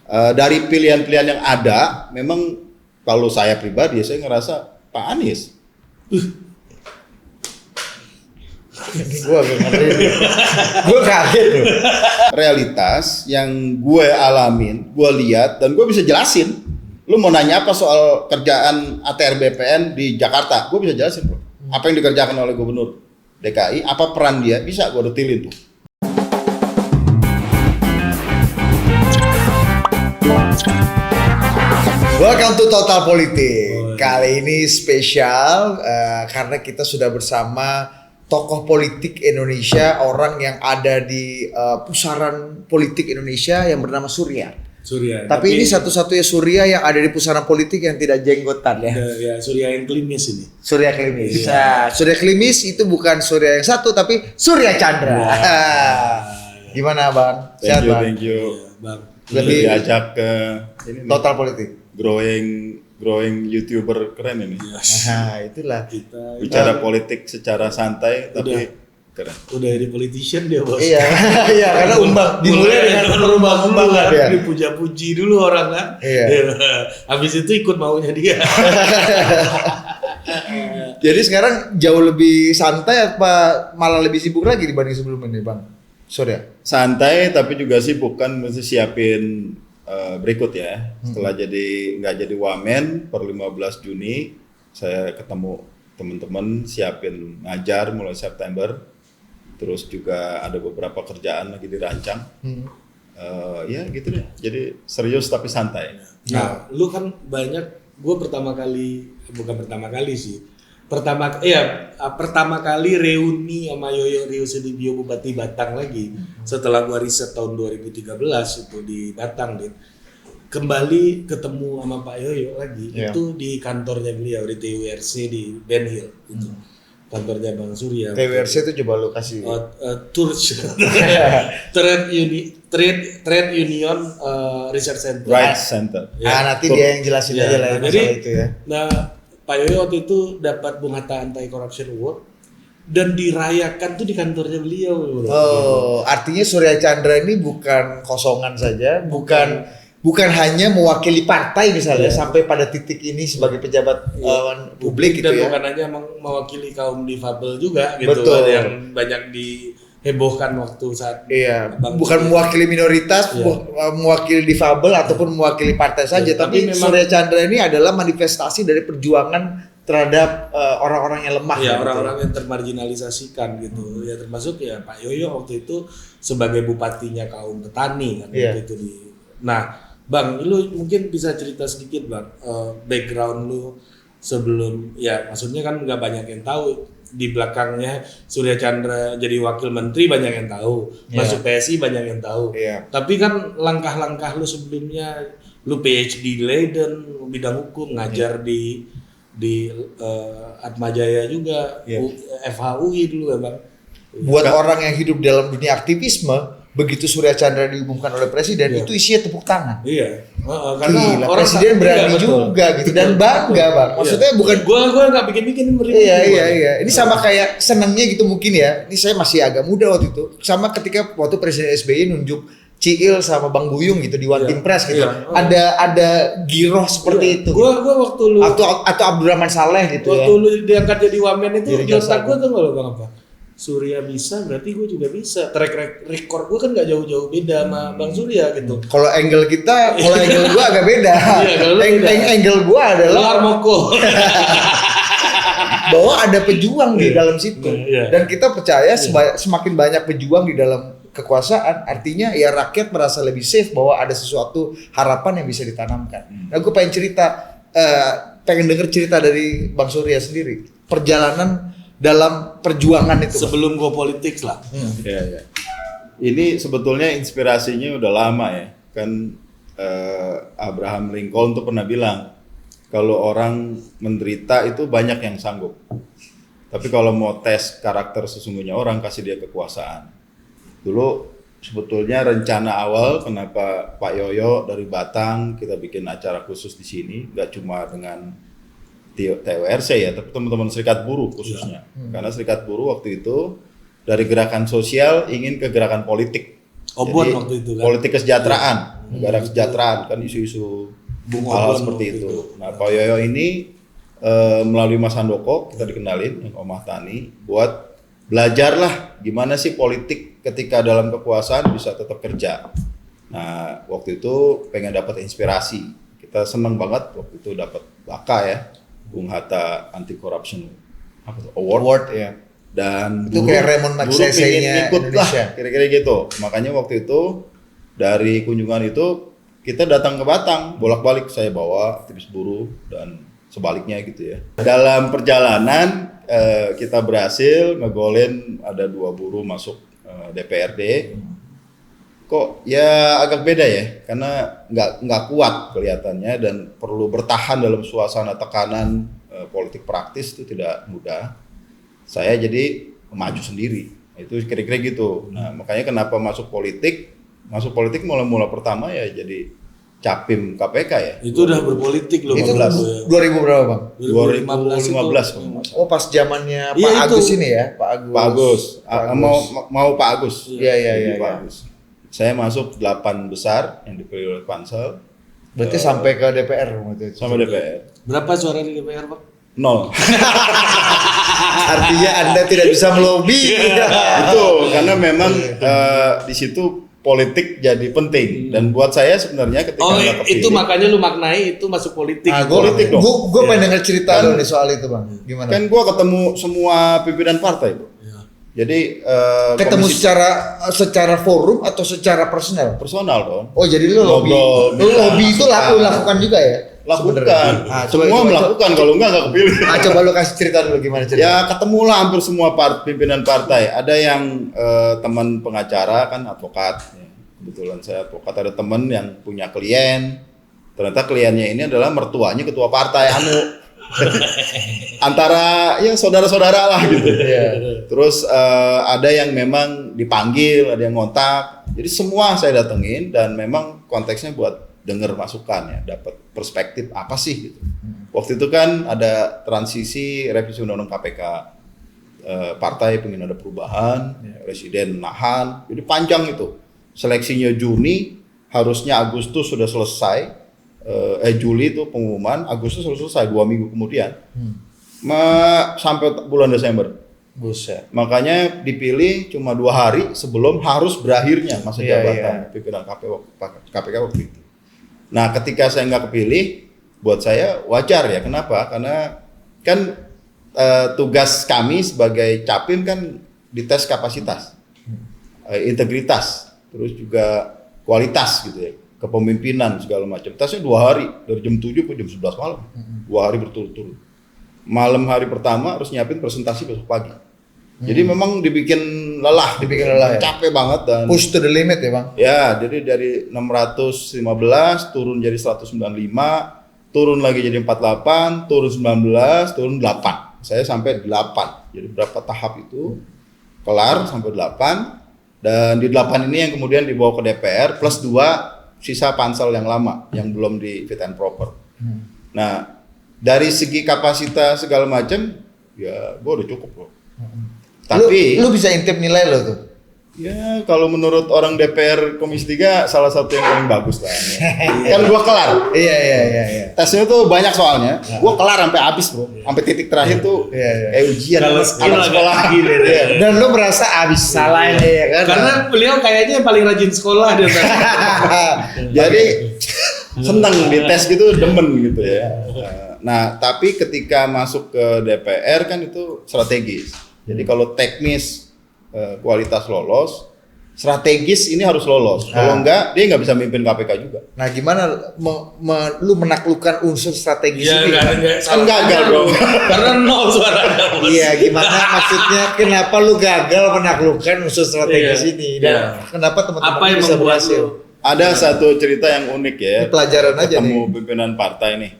Dari pilihan-pilihan yang ada, memang kalau saya pribadi, saya ngerasa Pak Anies. Gue kaget loh. Realitas yang gue alamin, gue lihat, dan gue bisa jelasin. Lu mau nanya apa soal kerjaan ATR BPN di Jakarta? Gue bisa jelasin bro. Apa yang dikerjakan oleh Gubernur DKI, apa peran dia, bisa gue detilin tuh. Welcome to Total Politik. Kali ini spesial karena kita sudah bersama tokoh politik Indonesia, orang yang ada di pusaran politik Indonesia yang bernama Surya. Tapi ini satu-satunya Surya yang ada di pusaran politik yang tidak jenggotan ya. Ya, Surya yang klimis ini. Surya klimis. Iya. Nah, Surya klimis itu bukan Surya yang satu tapi Surya Chandra. Gimana Bang? Sehat Bang? Thank you. Iya, Bang. Lebih diajak ke ini nih, Total Politik. growing YouTuber keren ini. Nah, itulah. Kita Bicara politik secara santai tapi keren. udah jadi politician dia bos. Iya, iya karena dimulai dengan perumbang-umbangan ya. Dipuja-puji dulu orang kan. Iya. Habis itu ikut maunya dia. Jadi sekarang jauh lebih santai apa malah lebih sibuk lagi dibanding sebelumnya nih Bang? Surya. Santai tapi juga sibuk kan, mesti siapin berikut ya. Setelah nggak jadi wamen per 15 Juni saya ketemu teman-teman siapin ngajar mulai September. Terus juga ada beberapa kerjaan lagi dirancang. Ya gitu deh. Jadi serius tapi santai. Nah, lu kan banyak, gue pertama kali sih. Pertama kali reuni sama Yoyo Ryo Sudibyo Bupati Batang lagi setelah gua riset tahun 2013 itu di Batang, Dit. Kembali ketemu sama Pak Yoyo lagi itu di kantornya beliau di TWRC di Ben Hill itu. Kantornya Bang Surya. TWRC itu coba lu kasih. Trade Union Research Center. Right Center. Nanti dia yang jelasin aja lah masalah itu ya. Nah, Pak Yoyo waktu itu dapat Bung Hatta Anti-Corruption Award dan dirayakan tuh di kantornya beliau. Oh, artinya Surya Chandra ini bukan kosongan saja, bukan hanya mewakili partai misalnya sampai pada titik ini sebagai pejabat publik gitu dan ya. bukan hanya mewakili kaum difabel juga gitu. Betul. Yang banyak dihebohkan waktu saat Bukan mewakili minoritas, mewakili difabel ataupun mewakili partai saja, tapi memang, Surya Chandra ini adalah manifestasi dari perjuangan terhadap orang-orang yang lemah. Ya, orang-orang yang termarginalisasikan gitu. Ya termasuk ya Pak Yoyo waktu itu sebagai bupatinya kaum petani kan waktu itu di. Nah, Bang, lu mungkin bisa cerita sedikit Bang, background lu sebelum, ya maksudnya kan nggak banyak yang tahu. Di belakangnya Surya Chandra jadi wakil menteri banyak yang tahu, masuk PSI banyak yang tahu. Tapi kan langkah-langkah lu sebelumnya, lu PhD di Leiden bidang hukum, ngajar di Atmajaya juga, FHUI dulu ya Bang. Buat orang yang hidup dalam dunia aktivisme, begitu Surya Chandra diumumkan oleh presiden itu isinya tepuk tangan. Iya. Karena orang presiden berani juga gitu dan bangga Bang. Maksudnya bukan gua nggak bikin Iya. Ini sama kayak senangnya gitu mungkin ya. Ini saya masih agak muda waktu itu. Sama ketika waktu Presiden SBY nunjuk Ciil sama Bang Buyung gitu di One Team Press gitu. Ada giroh seperti itu. Gua waktu lu atau Abdurrahman Saleh gitu waktu lu diangkat jadi wamen itu Jadi di otak gua tuh nggak Bang apa? Surya bisa, berarti gue juga bisa. Track record gue kan nggak jauh-jauh beda sama Bang Surya gitu. Kalau angle gue agak beda. Angle gue adalah Armoko. bahwa ada pejuang di dalam situ. Dan kita percaya semakin banyak pejuang di dalam kekuasaan, artinya ya rakyat merasa lebih safe bahwa ada sesuatu harapan yang bisa ditanamkan. Nah, gue pengen denger cerita dari Bang Surya sendiri. Perjalanan dalam perjuangan itu sebelum go politik lah. Ya. Ini sebetulnya inspirasinya udah lama ya. Kan Abraham Lincoln tuh pernah bilang kalau orang menderita itu banyak yang sanggup. Tapi kalau mau tes karakter sesungguhnya orang, kasih dia kekuasaan. Dulu sebetulnya rencana awal kenapa Pak Yoyo dari Batang kita bikin acara khusus di sini, nggak cuma dengan TWRC ya, tapi teman-teman serikat buruh khususnya. Karena serikat buruh waktu itu dari gerakan sosial ingin ke gerakan politik. Obon Jadi, waktu itu kan. politik kesejahteraan, negara kesejahteraan kan isu-isu Bung hal Obon seperti waktu itu. itu. Nah, Pak Yoyo ini melalui Mas Handoko kita dikenalin yang Om Mahtani buat belajarlah gimana sih politik ketika dalam kekuasaan bisa tetap kerja. Nah, waktu itu pengen dapat inspirasi. Kita seneng banget waktu itu dapat BAKA ya, Bung Hatta Anti Corruption Award ya. dan Itu kayak Raymond Magsaysay-nya ikut lah, Indonesia. kira-kira gitu. Makanya waktu itu dari kunjungan itu kita datang ke Batang, bolak-balik saya bawa aktivis buruh dan sebaliknya gitu ya. Dalam perjalanan kita berhasil ngegolin ada 2 buruh masuk DPRD. Kok ya agak beda ya, karena nggak kuat kelihatannya dan perlu bertahan dalam suasana tekanan politik praktis itu tidak mudah. Saya jadi maju sendiri, itu kira-kira gitu. Nah makanya kenapa masuk politik mulai pertama ya jadi Capim KPK ya. Itu udah berpolitik loh. Itu Bang. 2000 berapa bang? 2015 kalau nggak salah. Oh pas zamannya Pak Iya, itu. Agus ini ya, Pak Agus. Pak Agus, mau Pak Agus. Iya, iya, Jadi iya, Pak iya. Agus. Saya masuk 8 besar yang dipilih oleh Pansel. Berarti sampai ke DPR waktu itu. Sama DPR. Berapa suara di DPR, Bang? 0. Artinya Anda tidak bisa melobi. Itu karena memang di situ politik jadi penting dan buat saya sebenarnya ketika Oh, nggak itu kepilih, makanya lu maknai itu masuk politik. Nah, Politik dong. Gue pengen denger cerita Kan- dulu nih soal itu bang. Gimana? kan gua ketemu semua pimpinan partai, Bro. Iya. Jadi Ketemu komisi secara forum atau secara personal? personal dong. Oh jadi lu lobby, Ngobrol, lu lobby itu masukan. lu lakukan juga ya? Lakukan. Sebenarnya. Ah, Semua melakukan kalau nggak kepilih. Coba lu kasih cerita dulu gimana cerita? Ya ketemulah hampir semua pimpinan partai. Ada yang teman pengacara kan advokat. Ya, kebetulan saya advokat, ada teman yang punya klien. Ternyata kliennya ini adalah mertuanya ketua partai antara ya saudara-saudara lah gitu. Iya. Terus ada yang memang dipanggil, ada yang ngontak. Jadi semua saya datengin dan memang konteksnya buat denger masukan ya, dapat perspektif apa sih gitu. Waktu itu kan ada transisi revisi undang-undang KPK, partai pengen ada perubahan, presiden menahan, jadi panjang itu. Seleksinya Juni, harusnya Agustus sudah selesai, Juli itu pengumuman, Agustus sudah selesai 2 minggu kemudian, sampai bulan Desember. Buset. Makanya dipilih cuma 2 hari sebelum harus berakhirnya masa Iya, jabatan pimpinan KPK waktu itu. Nah, ketika saya nggak kepilih, buat saya wajar ya. Kenapa? Karena kan tugas kami sebagai Capim kan dites kapasitas, integritas, terus juga kualitas gitu ya, kepemimpinan segala macam. Tesnya 2 hari dari jam 7 ke jam 11 malam, 2 hari berturut-turut. Malam hari pertama harus nyiapin presentasi besok pagi. Jadi memang dibikin lelah, ya. capek banget dan Push to the limit ya bang. ya, jadi dari 615 turun jadi 195, turun lagi jadi 48, turun 19, turun 8. Saya sampai 8. Jadi berapa tahap itu? Kelar sampai 8. Dan di 8 ini yang kemudian dibawa ke DPR plus 2 sisa pansel yang lama yang belum di fit and proper. Nah, dari segi kapasitas segala macam ya gue udah cukup loh. Tapi lu bisa intip nilai lo tuh. ya kalau menurut orang DPR Komisi 3 salah satu yang paling bagus lah. Kan gua kelar. Iya. Tesnya tuh banyak soalnya. Gua kelar sampai habis, Bro. Sampai titik terakhir tuh Iya. kayak ujian Kalau anak skill agak sekolah. gila deh. Iya. Dan lu merasa abis salah ini ya kan? Karena beliau kayaknya yang paling rajin sekolah dia. Jadi seneng di tes gitu, demen gitu ya. Nah, tapi ketika masuk ke DPR kan itu strategis. Jadi kalau teknis kualitas lolos, strategis ini harus lolos. Kalau enggak, dia nggak bisa mimpin KPK juga. Nah gimana lu menaklukkan unsur strategis Iya, ini? Kan gagal, Bro. Karena 0 suaranya. Bos. Iya, gimana maksudnya? Kenapa lu gagal menaklukkan unsur strategis Iya. ini? Dan Iya. kenapa teman-teman Apa yang bisa membuat berhasil? lu? Ada satu cerita yang unik ya. Ini pelajaran aja Ketemu nih. pimpinan partai nih.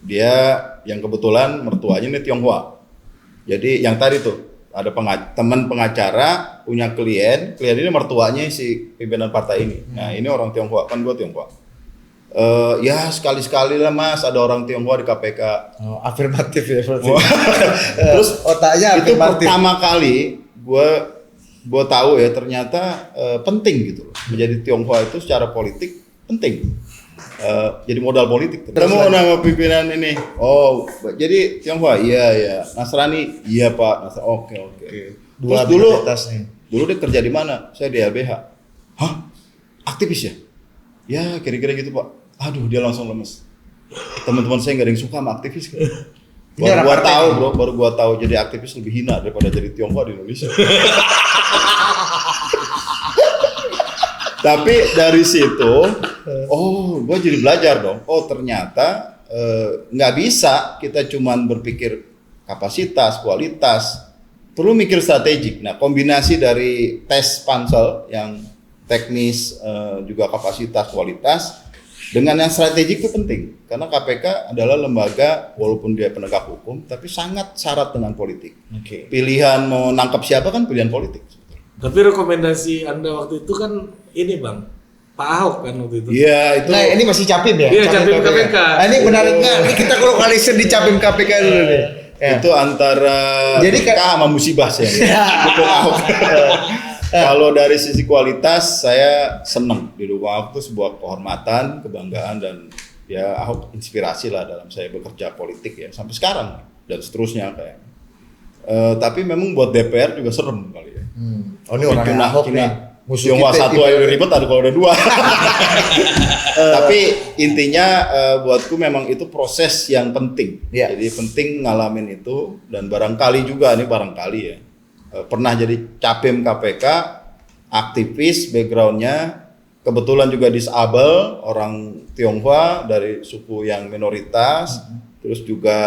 Dia yang kebetulan mertuanya ini Tionghoa. Jadi yang tadi tuh ada teman pengacara punya klien ini mertuanya si pimpinan partai ini. Nah ini orang Tionghoa, kan gue Tionghoa. Ya sekali-sekali lah Mas ada orang Tionghoa di KPK. Oh, afirmatif ya berarti. Terus Otaknya itu afirmatif. pertama kali gue gua tahu ya ternyata penting gitu loh. Menjadi Tionghoa itu secara politik penting. Jadi modal politik. Ketemu nama pimpinan ini. Oh, jadi Tionghoa, iya. Nasrani, iya Pak. Oke. Dua Terus dulu dia kerja di mana? Saya di LBH. Hah? Aktivis ya? Ya kira-kira gitu Pak. Aduh dia langsung lemes. Teman-teman saya nggak ada yang suka sama aktivis. Baru gua tahu jadi aktivis lebih hina daripada jadi Tionghoa di Indonesia. Tapi dari situ, gue jadi belajar dong. Oh ternyata nggak bisa kita cuman berpikir kapasitas, kualitas, perlu mikir strategik. Nah kombinasi dari tes pansel yang teknis juga kapasitas, kualitas dengan yang strategik itu penting. Karena KPK adalah lembaga walaupun dia penegak hukum, tapi sangat syarat dengan politik. Pilihan mau nangkap siapa kan pilihan politik. Tapi rekomendasi Anda waktu itu kan ini Bang, Pak Ahok kan waktu itu. Iya itu. Nah ini masih Capim ya? Iya Capim KPK. Nah, ini menarik nggak? Ini kita kalau kalian di Capim KPK dulu nih. Ya. Itu antara jadi berkah sama musibah sih. Dukung Ahok. Kalau dari sisi kualitas saya senang didukung Ahok itu sebuah kehormatan, kebanggaan dan ya Ahok inspirasi lah dalam saya bekerja politik ya sampai sekarang dan seterusnya kayak. Tapi memang buat DPR juga serem kali ya. Oh ini orang Ahok nih. Musuh Tionghoa satu aja ribet ada kalau ada dua. Tapi intinya buatku memang itu proses yang penting. Yeah. Jadi penting ngalamin itu dan barangkali juga ya pernah jadi Capim KPK, aktivis backgroundnya kebetulan juga disable orang Tionghoa dari suku yang minoritas, terus juga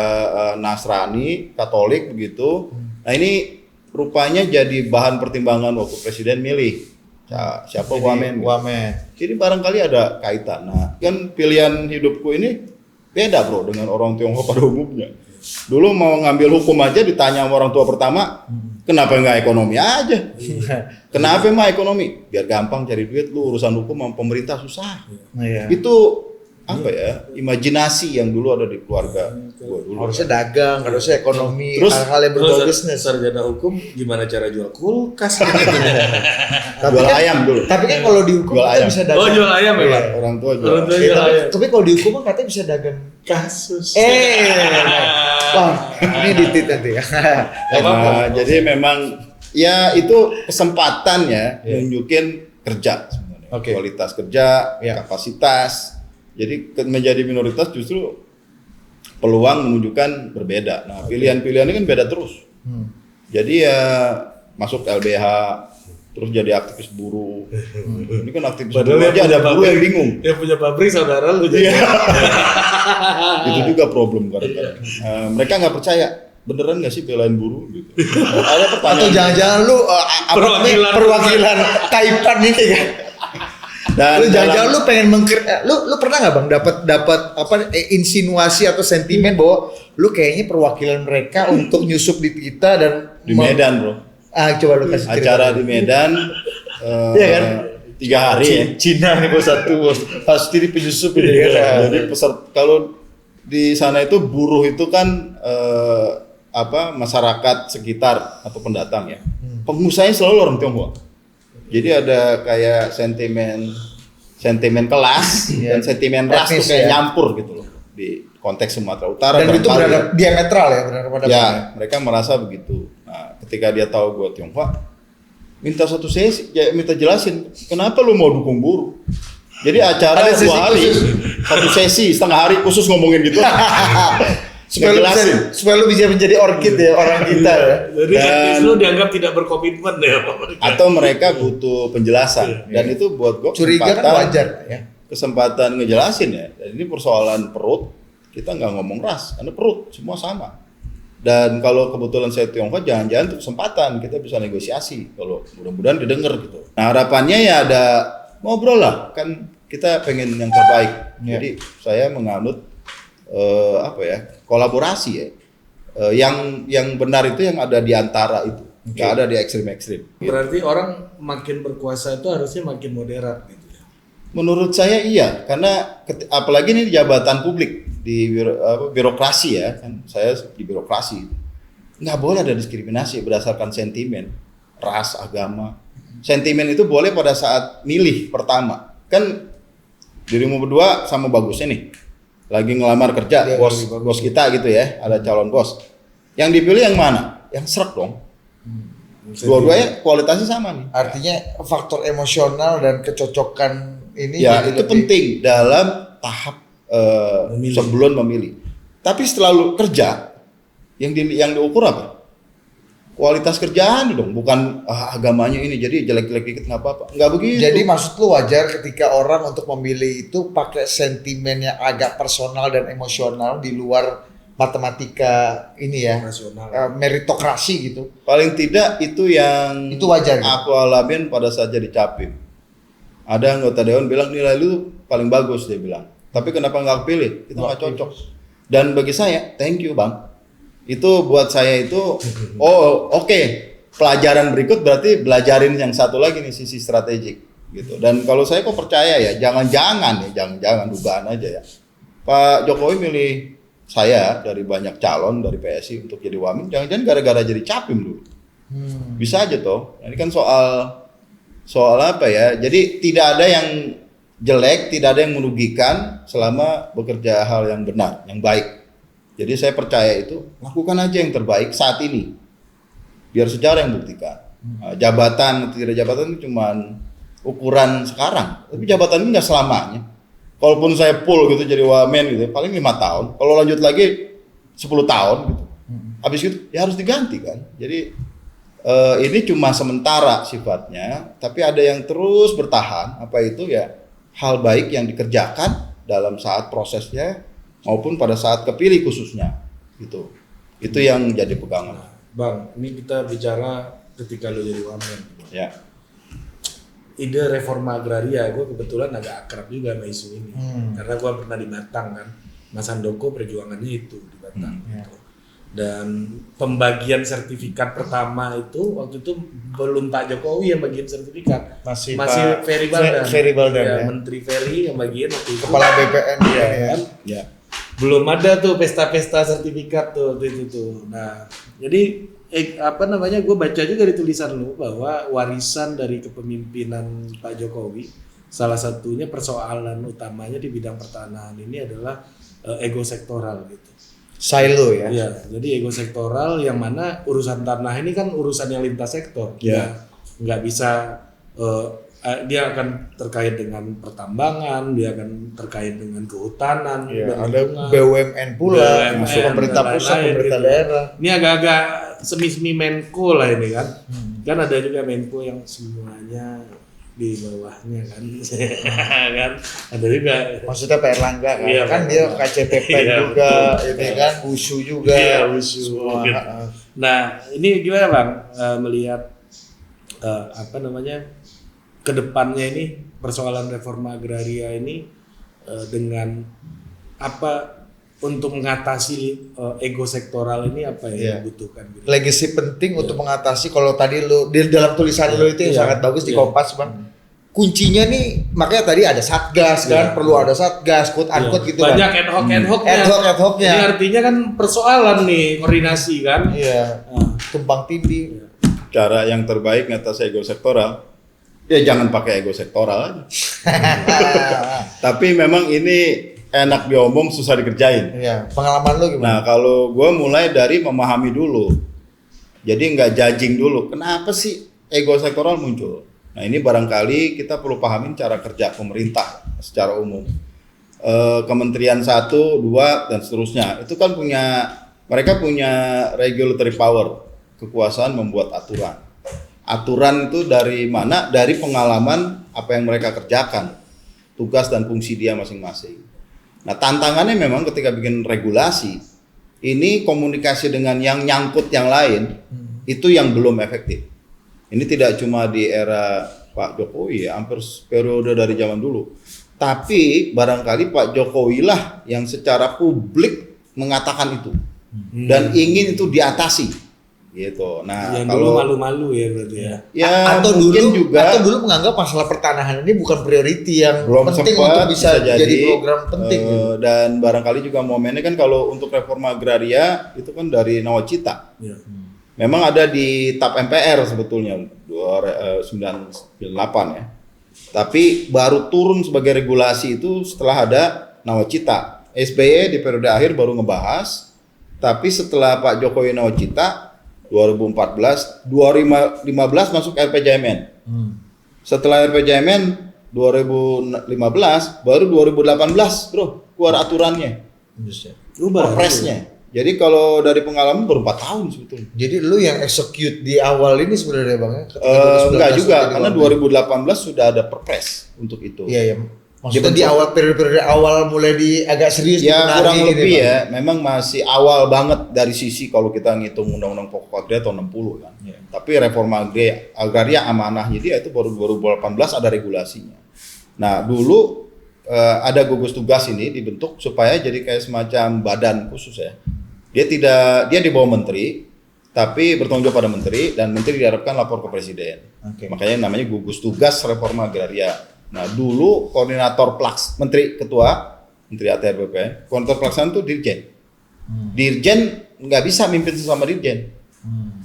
Nasrani, Katolik begitu. Nah ini rupanya jadi bahan pertimbangan waktu presiden milih. Siapa Wamen. Jadi barangkali ada kaitan. Nah, kan pilihan hidupku ini beda bro dengan orang Tionghoa pada umumnya. Dulu mau ngambil hukum aja ditanya sama orang tua pertama, kenapa nggak ekonomi aja? Kenapa mah ekonomi? Biar gampang cari duit, lu urusan hukum sama pemerintah susah. Itu apa ya, imajinasi yang dulu ada di keluarga gua dulu. Harusnya dagang, harusnya ekonomi, terus hal-hal yang berbau bisnis. Sarjana hukum gimana cara jual kulkas? Jual ayam dulu. Tapi kan kalau dihukum Jual kita ayam. bisa dagang. Oh jual ayam ya Pak? Orang tua jual. Tapi kalau dihukum kan katanya bisa dagang Kasus. Wah, ini ditit nanti ya. Nah, jadi memang ya itu kesempatan ya nunjukin kerja sebenarnya. Kualitas kerja, kapasitas. Jadi menjadi minoritas justru peluang menunjukkan berbeda. Nah pilihan-pilihannya kan beda terus. Jadi ya masuk LBH, terus jadi aktivis buruh. Ini kan aktivis buruh aja ada buruh yang bingung. Yang punya pabrik saudara lu jadi. Itu juga problem kadang-kadang. Mereka nggak percaya. Beneran nggak sih belain buruh gitu? Ada pertanyaan. Atau jangan-jangan lu perwakilan Taipan ini kan? Dan lu jangan-jangan lu pengen lu pernah nggak Bang dapat apa insinuasi atau sentimen bahwa lu kayaknya perwakilan mereka untuk nyusup di kita dan di Medan bro. Coba lu kasih cerita. Acara di Medan iya kan 3 hari ya. Cina nih bos satu bos pasti di penyusup ini kan. Jadi kalau di sana itu buruh itu kan masyarakat sekitar atau pendatang ya. Pengusahanya selalu orang Tionghoa. Jadi ada kayak sentimen kelas dan sentimen ras tuh kayak nyampur gitu loh di konteks Sumatera Utara dan itu berada diametral ya benar-benar. Ya, mereka merasa begitu. Nah, ketika dia tahu gue Tionghoa, minta satu sesi, ya minta jelasin kenapa lu mau dukung buruh. Jadi acara 2 hari, satu sesi setengah hari khusus ngomongin gitu. supaya lu bisa menjadi orchid ya orang kita ya. Jadi lu dianggap tidak berkomitmen ya Pak. Atau mereka butuh penjelasan dan itu buat gue curiga kan wajar ya. Kesempatan ngejelasin ya. Dan ini persoalan perut, kita nggak ngomong ras karena perut semua sama. Dan kalau kebetulan saya Tionghoa, jangan-jangan itu kesempatan kita bisa negosiasi kalau mudah-mudahan didengar gitu. Nah harapannya ya ada ngobrol lah, kan kita pengen yang terbaik. Jadi saya menganut kolaborasi ya. Yang benar itu yang ada di antara itu, nggak ada di ekstrim-ekstrim. Berarti orang makin berkuasa itu harusnya makin moderat gitu ya? Menurut saya iya, karena apalagi ini jabatan publik di birokrasi ya, kan saya di birokrasi, nggak boleh ada diskriminasi berdasarkan sentimen. ras, agama. Sentimen itu boleh pada saat milih pertama. Kan dirimu berdua sama bagusnya nih. Lagi ngelamar kerja, bos kita gitu ya, ada calon bos. Yang dipilih yang mana? Yang srek dong. Dua-duanya kualitasnya sama nih. Artinya faktor emosional dan kecocokan ini Ya, jadi itu lebih penting dalam tahap sebelum memilih. Tapi setelah lu kerja, yang diukur apa? Kualitas kerjaan dong, bukan agamanya ini jadi jelek-jelek dikit nggak apa-apa. Nggak begitu. Jadi maksud lu wajar ketika orang untuk memilih itu pakai sentimen yang agak personal dan emosional di luar matematika ini ya, Rasional. meritokrasi gitu. Paling tidak itu yang Itu wajar, gitu? aku alamin pada saat jadi capim. Ada anggota dewan bilang nilai lu paling bagus, dia bilang. Tapi kenapa nggak pilih? Itu nggak cocok. Dan bagi saya, thank you bang. Itu buat saya itu, oke. Pelajaran berikut berarti belajarin yang satu lagi nih, sisi strategik gitu. Dan kalau saya kok percaya ya, jangan dugaan aja ya. Pak Jokowi milih saya dari banyak calon dari PSI untuk jadi wamen, jangan-jangan gara-gara jadi capim dulu. Bisa aja toh. Ini kan soal apa ya? Jadi tidak ada yang jelek, tidak ada yang merugikan selama bekerja hal yang benar, yang baik. Jadi saya percaya itu, lakukan aja yang terbaik saat ini. Biar sejarah yang buktikan. Jabatan, tidak jabatan itu cuma ukuran sekarang. Tapi jabatan ini nggak selamanya. Kalaupun saya full gitu jadi wamen gitu, paling 5 tahun. Kalau lanjut lagi 10 tahun gitu. Habis itu ya harus diganti kan. Jadi ini cuma sementara sifatnya, tapi ada yang terus bertahan. Apa itu ya hal baik yang dikerjakan dalam saat prosesnya maupun pada saat kepilih khususnya gitu. Itu yang jadi pegangan. Bang, ini kita bicara ketika lu jadi wamen. Ya. Ide reforma agraria, gue kebetulan agak akrab juga sama isu ini. Karena gue pernah di Batang kan. Mas Handoko perjuangannya itu di Batang. Gitu. Dan pembagian sertifikat pertama itu waktu itu belum Pak Jokowi yang bagian sertifikat, masih Pak Ferry Baldan. Ferry Baldan ya. Menteri Ferry yang bagian waktu itu. Kepala BPN ya, kan? Ya. Belum ada tuh pesta-pesta sertifikat tuh itu tuh. Nah, jadi gue baca juga di tulisan lu bahwa warisan dari kepemimpinan Pak Jokowi salah satunya persoalan utamanya di bidang pertanahan ini adalah ego sektoral gitu. Silo ya. Iya, jadi ego sektoral yang mana urusan tanah ini kan urusan yang lintas sektor. Ya. Nggak bisa dia akan terkait dengan pertambangan, dia akan terkait dengan kehutanan, Ya, dan ada lingkungan. BUMN pula, BUMN, masuk pemerintah dan pusat, lain-lain pemerintah gitu. daerah. Ini agak-agak semi Menko lah ini kan. Kan ada juga Menko yang semuanya di bawahnya kan. Kan ada juga. Maksudnya Pak Erlangga kan, Iya, kan Pak dia Erlangga. KCPP Iya, juga, betul. ini kan USU juga. Iya, USU, Semua. gitu. Nah, ini gimana Bang melihat kedepannya ini persoalan reforma agraria ini dengan apa untuk mengatasi ego sektoral ini apa yang Iya. dibutuhkan gitu. Legacy penting untuk mengatasi kalau tadi lu di dalam tulisan lu itu yang Iya. sangat bagus di Iya. Kompas Bang. Kuncinya nih makanya tadi ada satgas kan, Iya. perlu ada satgas, quote unquote gitu Banyak Bang. ad hocnya. Ad hocnya. Ini artinya kan persoalan nih koordinasi kan. Iya. Tumpang tindih. Cara yang terbaik ngatasi ego sektoral, ya jangan pakai ego sektoral aja. Tapi memang ini enak diomong, susah dikerjain. Iya, pengalaman lu Nah, gimana? kalau gue mulai dari memahami dulu. Jadi nggak judging dulu. Kenapa sih ego sektoral muncul? Nah, ini barangkali kita perlu pahamin cara kerja pemerintah secara umum. Kementerian 1, 2, dan seterusnya. Itu kan mereka punya regulatory power, kekuasaan membuat aturan. Aturan itu dari mana? Dari pengalaman apa yang mereka kerjakan. Tugas dan fungsi dia masing-masing. Nah, tantangannya memang ketika bikin regulasi, ini komunikasi dengan yang nyangkut yang lain, itu yang belum efektif. Ini tidak cuma di era Pak Jokowi ya, hampir periode dari zaman dulu. Tapi barangkali Pak Jokowi lah yang secara publik mengatakan itu. Dan ingin itu diatasi. Gitu. Nah, Yang kalau dulu malu-malu ya berarti ya. ya atau mungkin dulu juga atau dulu menganggap masalah pertanahan ini bukan priority yang belum penting sempat, untuk bisa jadi program penting. dan barangkali juga momennya kan kalau untuk reforma agraria itu kan dari nawacita. Ya. memang ada di TAP MPR sebetulnya 98 ya. Tapi baru turun sebagai regulasi itu setelah ada Nawacita. SBY di periode akhir baru ngebahas, tapi setelah Pak Jokowi Nawacita 2014, 2015 masuk RPJMN. Setelah RPJMN 2015, baru 2018 bro keluar aturannya, perpresnya. Jadi kalau dari pengalaman baru 4 tahun sebetulnya. Jadi lu yang execute di awal ini sebenarnya Bang ya? Enggak juga, karena 2018 sudah ada perpres untuk itu. Iya, iya. Maksudnya di awal periode awal mulai di agak serius. Ya kurang lebih ya, memang masih awal banget dari sisi kalau kita ngitung undang-undang pokok agraria tahun 60 kan. Ya. Tapi reforma agraria amanahnya dia itu baru 2018 ada regulasinya. Nah dulu ada gugus tugas ini dibentuk supaya jadi kayak semacam badan khusus ya. Dia di bawah menteri, tapi bertanggung jawab pada menteri, dan menteri diharapkan lapor ke presiden. Makanya namanya gugus tugas reforma agraria. Nah dulu koordinator menteri ATR BPN, koordinator pelaksanaan itu dirjen. Dirjen nggak bisa mimpin sesama dirjen.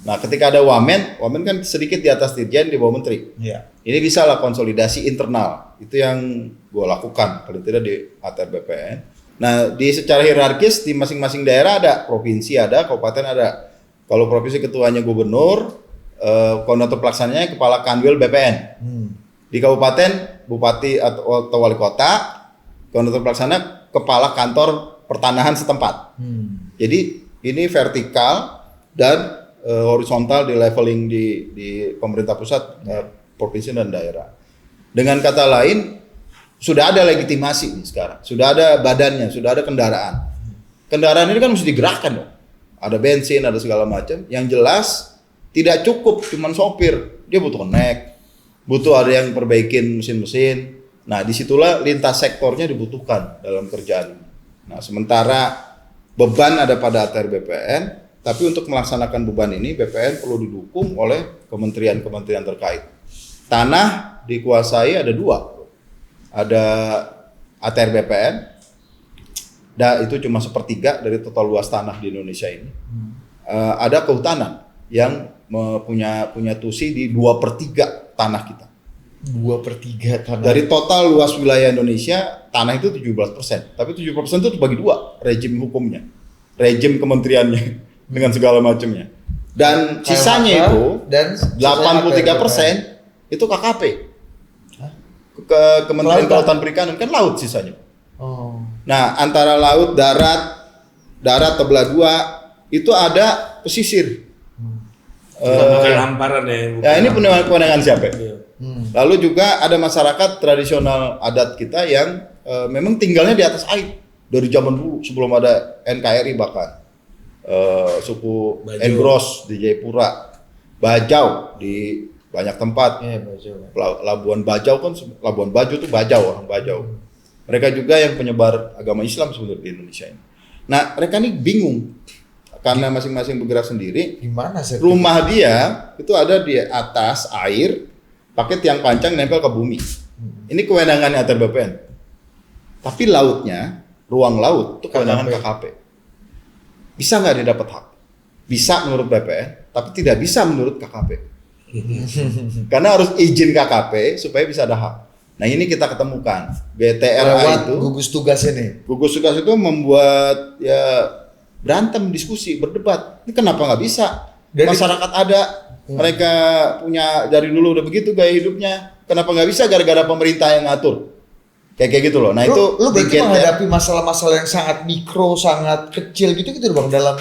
Nah ketika ada wamen kan sedikit di atas dirjen, di bawah menteri. Ini bisa lah konsolidasi internal. Itu yang gue lakukan paling tidak di ATR BPN. Nah di secara hierarkis di masing-masing daerah ada, provinsi ada, kabupaten ada. Kalau provinsi ketuanya gubernur, koordinator pelaksananya kepala kanwil BPN. Di kabupaten bupati atau wali kota, koordinator pelaksana kepala kantor pertanahan setempat. Jadi ini vertikal dan horizontal di leveling di pemerintah pusat, provinsi dan daerah. Dengan kata lain, sudah ada legitimasi nih sekarang, sudah ada badannya, sudah ada kendaraan. Kendaraan ini kan mesti digerakkan dong. Ada bensin, ada segala macam. Yang jelas tidak cukup cuman sopir, dia butuh connect, butuh ada yang perbaikin mesin-mesin. Nah disitulah lintas sektornya dibutuhkan dalam kerjaan. Nah sementara beban ada pada ATR BPN, tapi untuk melaksanakan beban ini BPN perlu didukung oleh kementerian-kementerian terkait. Tanah dikuasai ada 2. Ada ATR BPN, itu cuma 1/3 dari total luas tanah di Indonesia ini. Ada kehutanan yang punya tusi di 2/3 tanah kita. 2/3 tanah. Dari total luas wilayah Indonesia, tanah itu 17%. Tapi 17% itu bagi 2 rejim hukumnya, rejim kementeriannya dengan segala macamnya. Dan sisanya itu, dan 83% itu KKP. Ke Kementerian Kelautan Perikanan, kan laut sisanya. Nah antara laut, darat tebelah 2 itu ada pesisir. Bukan hamparan ya. Ini kewenangan siapa? Lalu juga ada masyarakat tradisional adat kita yang memang tinggalnya di atas air dari zaman dulu sebelum ada NKRI, bahkan suku Engros di Jayapura, Bajau di banyak tempat. Labuan Bajau kan, Labuan Bajo itu Bajau, orang Bajau. Mereka juga yang penyebar agama Islam sebenarnya di Indonesia ini. Nah mereka ini bingung karena masing-masing bergerak sendiri. Gimana sih? Rumah dia itu ada di atas air, pakai tiang pancang nempel ke bumi. Ini kewenangannya ATR BPN. Tapi lautnya, ruang laut itu kewenangan KKP. Bisa nggak dia dapat hak? Bisa menurut BPN, tapi tidak bisa menurut KKP. Karena harus izin KKP supaya bisa ada hak. Nah ini kita ketemukan BTRA itu. Gugus tugas ini. Gugus tugas itu membuat ya berantem, diskusi, berdebat. Ini kenapa nggak bisa? Masyarakat ada, mereka punya dari dulu udah begitu gaya hidupnya. Kenapa nggak bisa? Gara-gara pemerintah yang ngatur. Kayak gitu loh. Nah itu lu berarti menghadapi masalah-masalah yang sangat mikro, sangat kecil gitu Bang dalam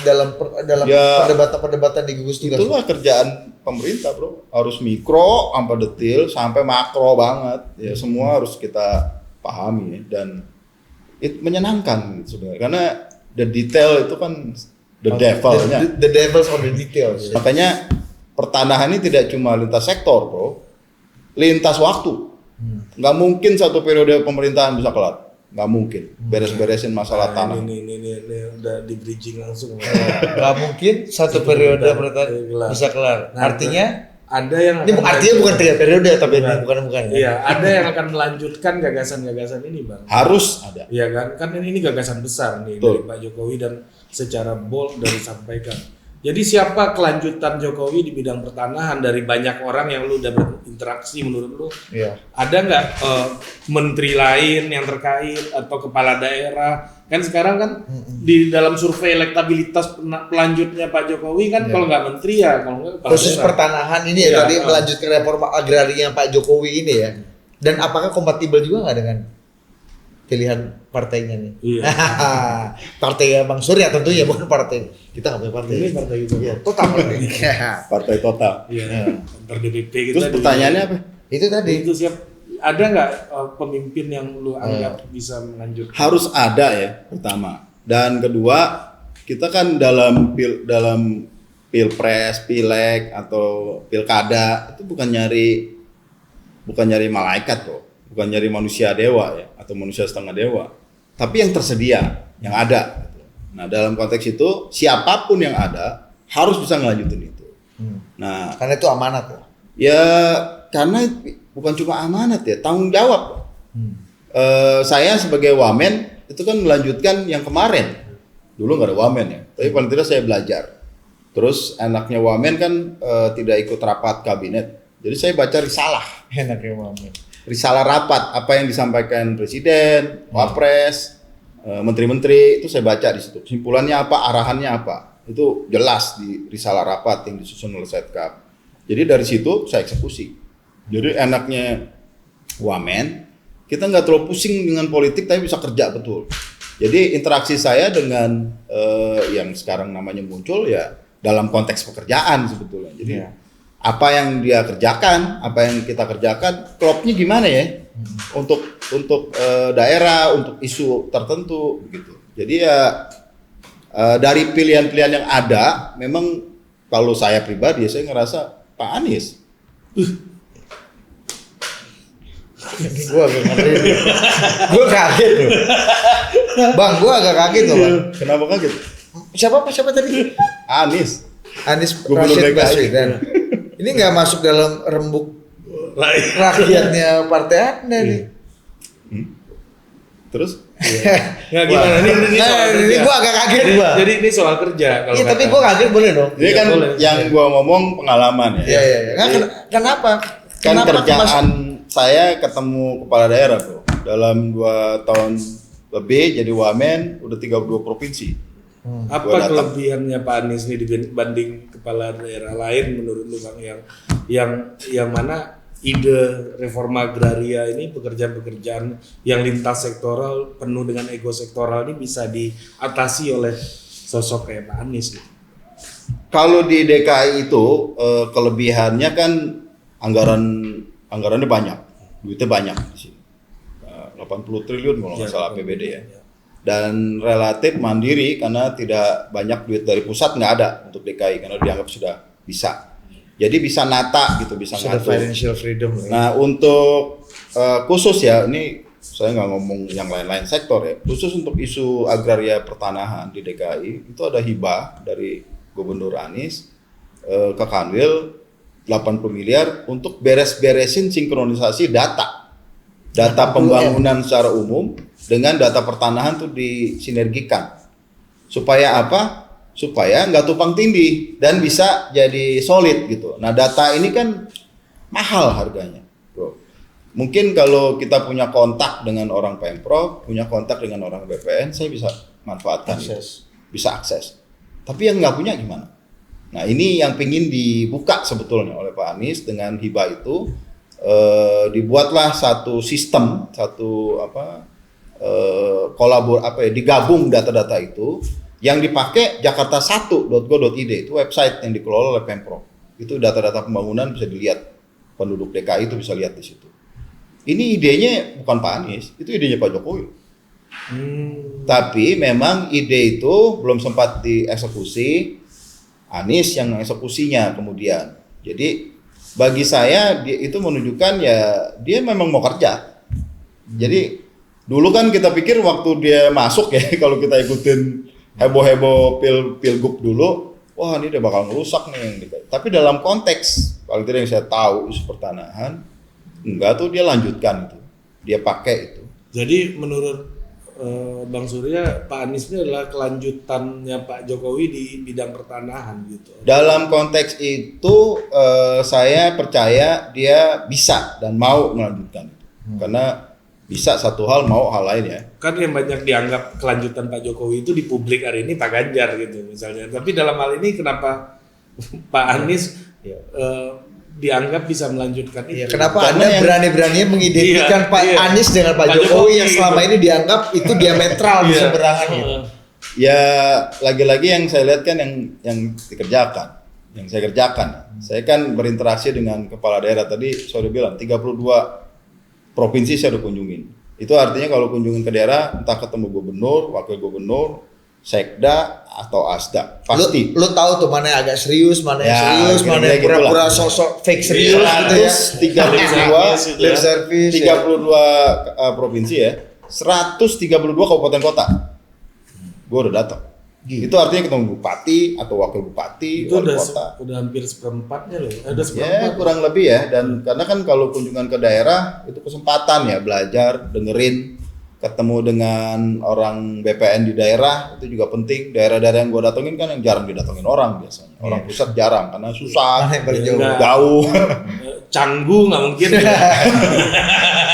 ya, perdebatan di gugus tugas. Itulah kerjaan pemerintah bro, harus mikro sampai detil sampai makro banget. Ya semua harus kita pahami dan itu menyenangkan gitu sebenarnya. Karena the detail itu kan the devilnya. The devil's on the details. Makanya pertanahan ini tidak cuma lintas sektor bro, lintas waktu. Nggak mungkin satu periode pemerintahan bisa kelar, nggak mungkin beres-beresin masalah tanah. Ini udah di bridging langsung. Nggak mungkin satu periode pemerintahan bisa kelar. Nah, artinya ada yang ini artinya bukan 3 periode tapi bukan. Iya, ada yang akan melanjutkan gagasan-gagasan ini bang. Harus ada. Iya kan ini gagasan besar nih dari Pak Jokowi dan secara bold dari disampaikan. Jadi siapa kelanjutan Jokowi di bidang pertanahan dari banyak orang yang lu udah berinteraksi menurut lu? Iya. Ada nggak menteri lain yang terkait atau kepala daerah? Kan sekarang kan di dalam survei elektabilitas pelanjutnya Pak Jokowi kan kalau nggak menteri ya, kalau nggak kepala Khusus daerah. pertanahan ini ya, tadi melanjutkan reforma agraria Pak Jokowi ini ya. Dan apakah kompatibel juga nggak dengan pilihan partainya nih? Iya. Partai Bang Surya tentunya, bukan partai kita nggak punya partai. Ini partai itu. Iya, total partai. Partai total. Iya. Antar DPP kita. Terus pertanyaannya apa? Itu tadi. Itu siap. Ada nggak pemimpin yang lu anggap bisa melanjutkan? Harus ada ya pertama. Dan kedua, kita kan dalam pilpres, pileg atau pilkada itu bukan nyari malaikat kok, bukan nyari manusia dewa ya atau manusia setengah dewa, tapi yang tersedia, yang ada. Nah dalam konteks itu siapapun yang ada harus bisa ngelanjutin itu. Nah Karena itu amanat ya. ya karena bukan cuma amanat ya, tanggung jawab. Saya sebagai wamen itu kan melanjutkan yang kemarin. Dulu nggak ada wamen ya, tapi paling tidak saya belajar. Terus anaknya wamen kan tidak ikut rapat kabinet, jadi saya baca risalah. Enaknya Muhammad. Risalah rapat apa yang disampaikan presiden, wapres, menteri-menteri itu saya baca di situ. Kesimpulannya apa, arahannya apa, itu jelas di risalah rapat yang disusun oleh Setkap. Jadi dari situ saya eksekusi. Jadi enaknya wamen, kita nggak terlalu pusing dengan politik tapi bisa kerja betul. Jadi interaksi saya dengan yang sekarang namanya muncul ya dalam konteks pekerjaan sebetulnya. Jadi apa yang dia kerjakan, apa yang kita kerjakan, klopnya gimana ya untuk daerah, untuk isu tertentu begitu. Jadi ya dari pilihan-pilihan yang ada, memang kalau saya pribadi saya ngerasa Pak Anies. Gua agak kaget. Gua kaget loh. Bang, gua agak kaget loh, Bang. Kenapa kaget? Siapa tadi? Anies. Anies Gubernur Rashid DKI. Baswedan. Ini nggak masuk dalam rembuk rakyatnya partai Anda nih. Terus? Nggak gimana? Ini soal Ini kerja. gua agak kaget gua. Jadi ini soal kerja. Kalau Iya, tapi kata- gua kaget boleh dong. Jadi kan boleh. yang gua ngomong pengalaman ya. Iya. Kenapa? Kan Kenapa kerjaan saya ketemu kepala daerah bro. Dalam 2 tahun lebih jadi wamen udah 32 provinsi. Gua Apa datang. kelebihannya Pak Anies ini dibanding kepala daerah lain menurut lu Bang, yang mana ide reforma agraria ini pekerjaan-pekerjaan yang lintas sektoral penuh dengan ego sektoral ini bisa diatasi oleh sosok kayak Pak Anies gitu. Kalau di DKI itu kelebihannya kan anggarannya banyak, duitnya banyak di sini. 80 triliun kalau nggak salah APBD ya. Dan relatif mandiri karena tidak banyak duit dari pusat, nggak ada untuk DKI karena dianggap sudah bisa. Jadi bisa nata gitu, bisa sudah ngatur. financial freedom ya? Nah untuk khusus ya, ini saya nggak ngomong yang lain-lain sektor ya, khusus untuk isu agraria pertanahan di DKI itu ada hibah dari Gubernur Anies ke Kanwil 80 miliar untuk beres-beresin sinkronisasi data pembangunan secara umum dengan data pertanahan tuh disinergikan. Supaya apa? Supaya nggak tumpang tindih dan bisa jadi solid gitu. Nah data ini kan mahal harganya, bro. Mungkin kalau kita punya kontak dengan orang Pemprov, punya kontak dengan orang BPN, saya bisa manfaatkan Akses. bisa akses. Tapi yang nggak punya gimana? Nah ini yang pingin dibuka sebetulnya oleh Pak Anies dengan hibah itu. Dibuatlah satu sistem, digabung data-data itu yang dipakai jakarta1.go.id, itu website yang dikelola oleh Pemprov. Itu data-data pembangunan bisa dilihat, penduduk DKI itu bisa lihat di situ. Ini idenya bukan Pak Anies, itu idenya Pak Jokowi. Tapi memang ide itu belum sempat dieksekusi, Anies yang mengeksekusinya kemudian. Jadi bagi saya dia itu menunjukkan ya dia memang mau kerja. Jadi dulu kan kita pikir waktu dia masuk ya kalau kita ikutin heboh-heboh pilgub dulu, wah ini dia bakal ngerusak nih yang DKI. Tapi dalam konteks paling tidak yang saya tahu isu pertanahan, enggak tuh dia lanjutkan itu, dia pakai itu. Jadi menurut Bang Surya, Pak Anies ini adalah kelanjutannya Pak Jokowi di bidang pertanahan gitu. Dalam konteks itu saya percaya dia bisa dan mau melanjutkan itu. Karena bisa satu hal, mau hal lain ya. Kan yang banyak dianggap kelanjutan Pak Jokowi itu di publik hari ini Pak Ganjar gitu misalnya. Tapi dalam hal ini kenapa Pak Anies dianggap bisa melanjutkan itu? Kenapa Karena Anda berani-beraninya mengidentikan Pak Anies dengan Pak Jokowi yang selama ini dianggap itu diametral berseberangan gitu? Ya lagi-lagi yang saya lihat kan yang dikerjakan, yang saya kerjakan. Saya kan berinteraksi dengan kepala daerah tadi, saya udah bilang 32 provinsi saya udah kunjungin. Itu artinya kalau kunjungin ke daerah, entah ketemu gubernur, wakil gubernur, sekda atau asda, pasti. Lu tahu tuh mana yang agak serius, mana yang serius, mana yang pura-pura sosok fake serius gitu ya. 32 lip service 32 provinsi ya. 132 kabupaten kota. Gua udah datang. Itu artinya ketemu bupati atau wakil bupati, itu wali kota. udah hampir seperempatnya loh. Ada Ya kurang lebih ya. Dan karena kan kalau kunjungan ke daerah itu kesempatan ya belajar, dengerin, ketemu dengan orang BPN di daerah itu juga penting. Daerah-daerah yang gue datengin kan yang jarang didatengin orang biasanya. Orang pusat jarang karena susah, jauh. Canggu nggak mungkin.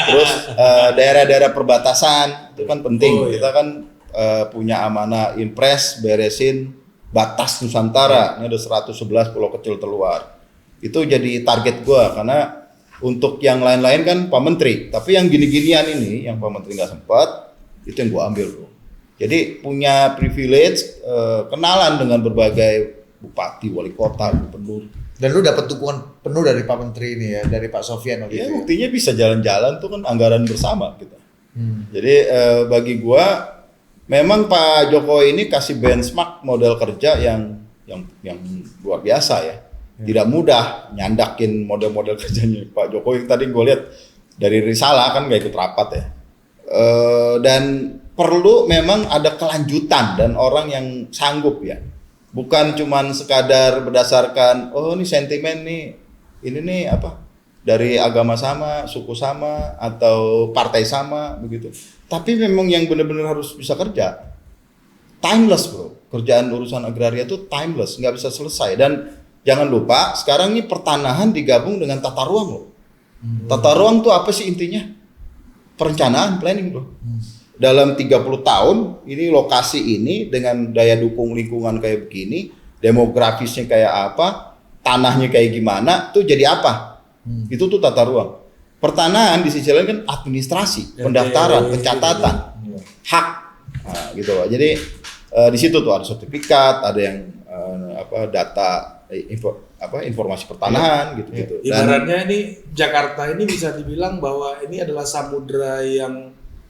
Terus daerah-daerah perbatasan itu kan penting. Kita kan punya amanah Impres beresin batas Nusantara. Ini ada 111 pulau kecil terluar. Itu jadi target gue karena untuk yang lain-lain kan Pak Menteri, tapi yang gini-ginian ini, yang Pak Menteri nggak sempat, itu yang gua ambil bro. Jadi punya privilege, kenalan dengan berbagai bupati, wali kota, gubernur. Dan lu dapat dukungan penuh dari Pak Menteri ini ya, dari Pak Sofyan waktu itu. Buktinya bisa jalan-jalan tuh kan anggaran bersama kita. Jadi bagi gua, memang Pak Jokowi ini kasih benchmark model kerja yang luar biasa ya. Tidak mudah nyandakin model-model kerjanya Pak Jokowi. Tadi gue lihat dari Risalah kan gak ikut rapat ya. Dan perlu memang ada kelanjutan dan orang yang sanggup ya. Bukan cuman sekadar berdasarkan oh ini sentimen nih, ini nih apa dari agama sama, suku sama atau partai sama begitu. Tapi memang yang benar-benar harus bisa kerja. Timeless bro. Kerjaan urusan agraria itu timeless, nggak bisa selesai. Dan jangan lupa, sekarang ini pertanahan digabung dengan tata ruang loh. Tata ruang tuh apa sih intinya? Perencanaan, planning bro. Dalam 30 tahun, ini lokasi ini dengan daya dukung lingkungan kayak begini, demografisnya kayak apa, tanahnya kayak gimana, tuh jadi apa? Itu tuh tata ruang. Pertanahan di sisi lain kan administrasi, pendaftaran, pencatatan, hak, nah, gitu loh. Jadi di situ tuh ada sertifikat, ada yang data informasi pertanahan gitu-gitu. Ibaratnya ini Jakarta ini bisa dibilang bahwa ini adalah samudra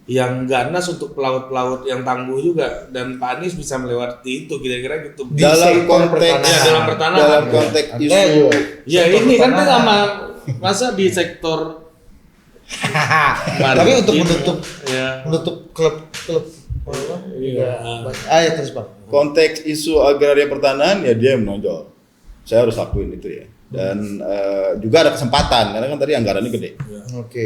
yang ganas untuk pelaut-pelaut yang tangguh juga, dan Pak Anies bisa melewati itu kira-kira gitu. Dalam konteks pertanahan. Dalam konteks isu. Ya ini kan sama masa di sektor tapi untuk menutup klub terus Pak. Konteks isu agraria pertanahan ya dia yang menonjol. Saya harus akuin itu ya. Dan juga ada kesempatan karena kan tadi anggarannya gede. Oke.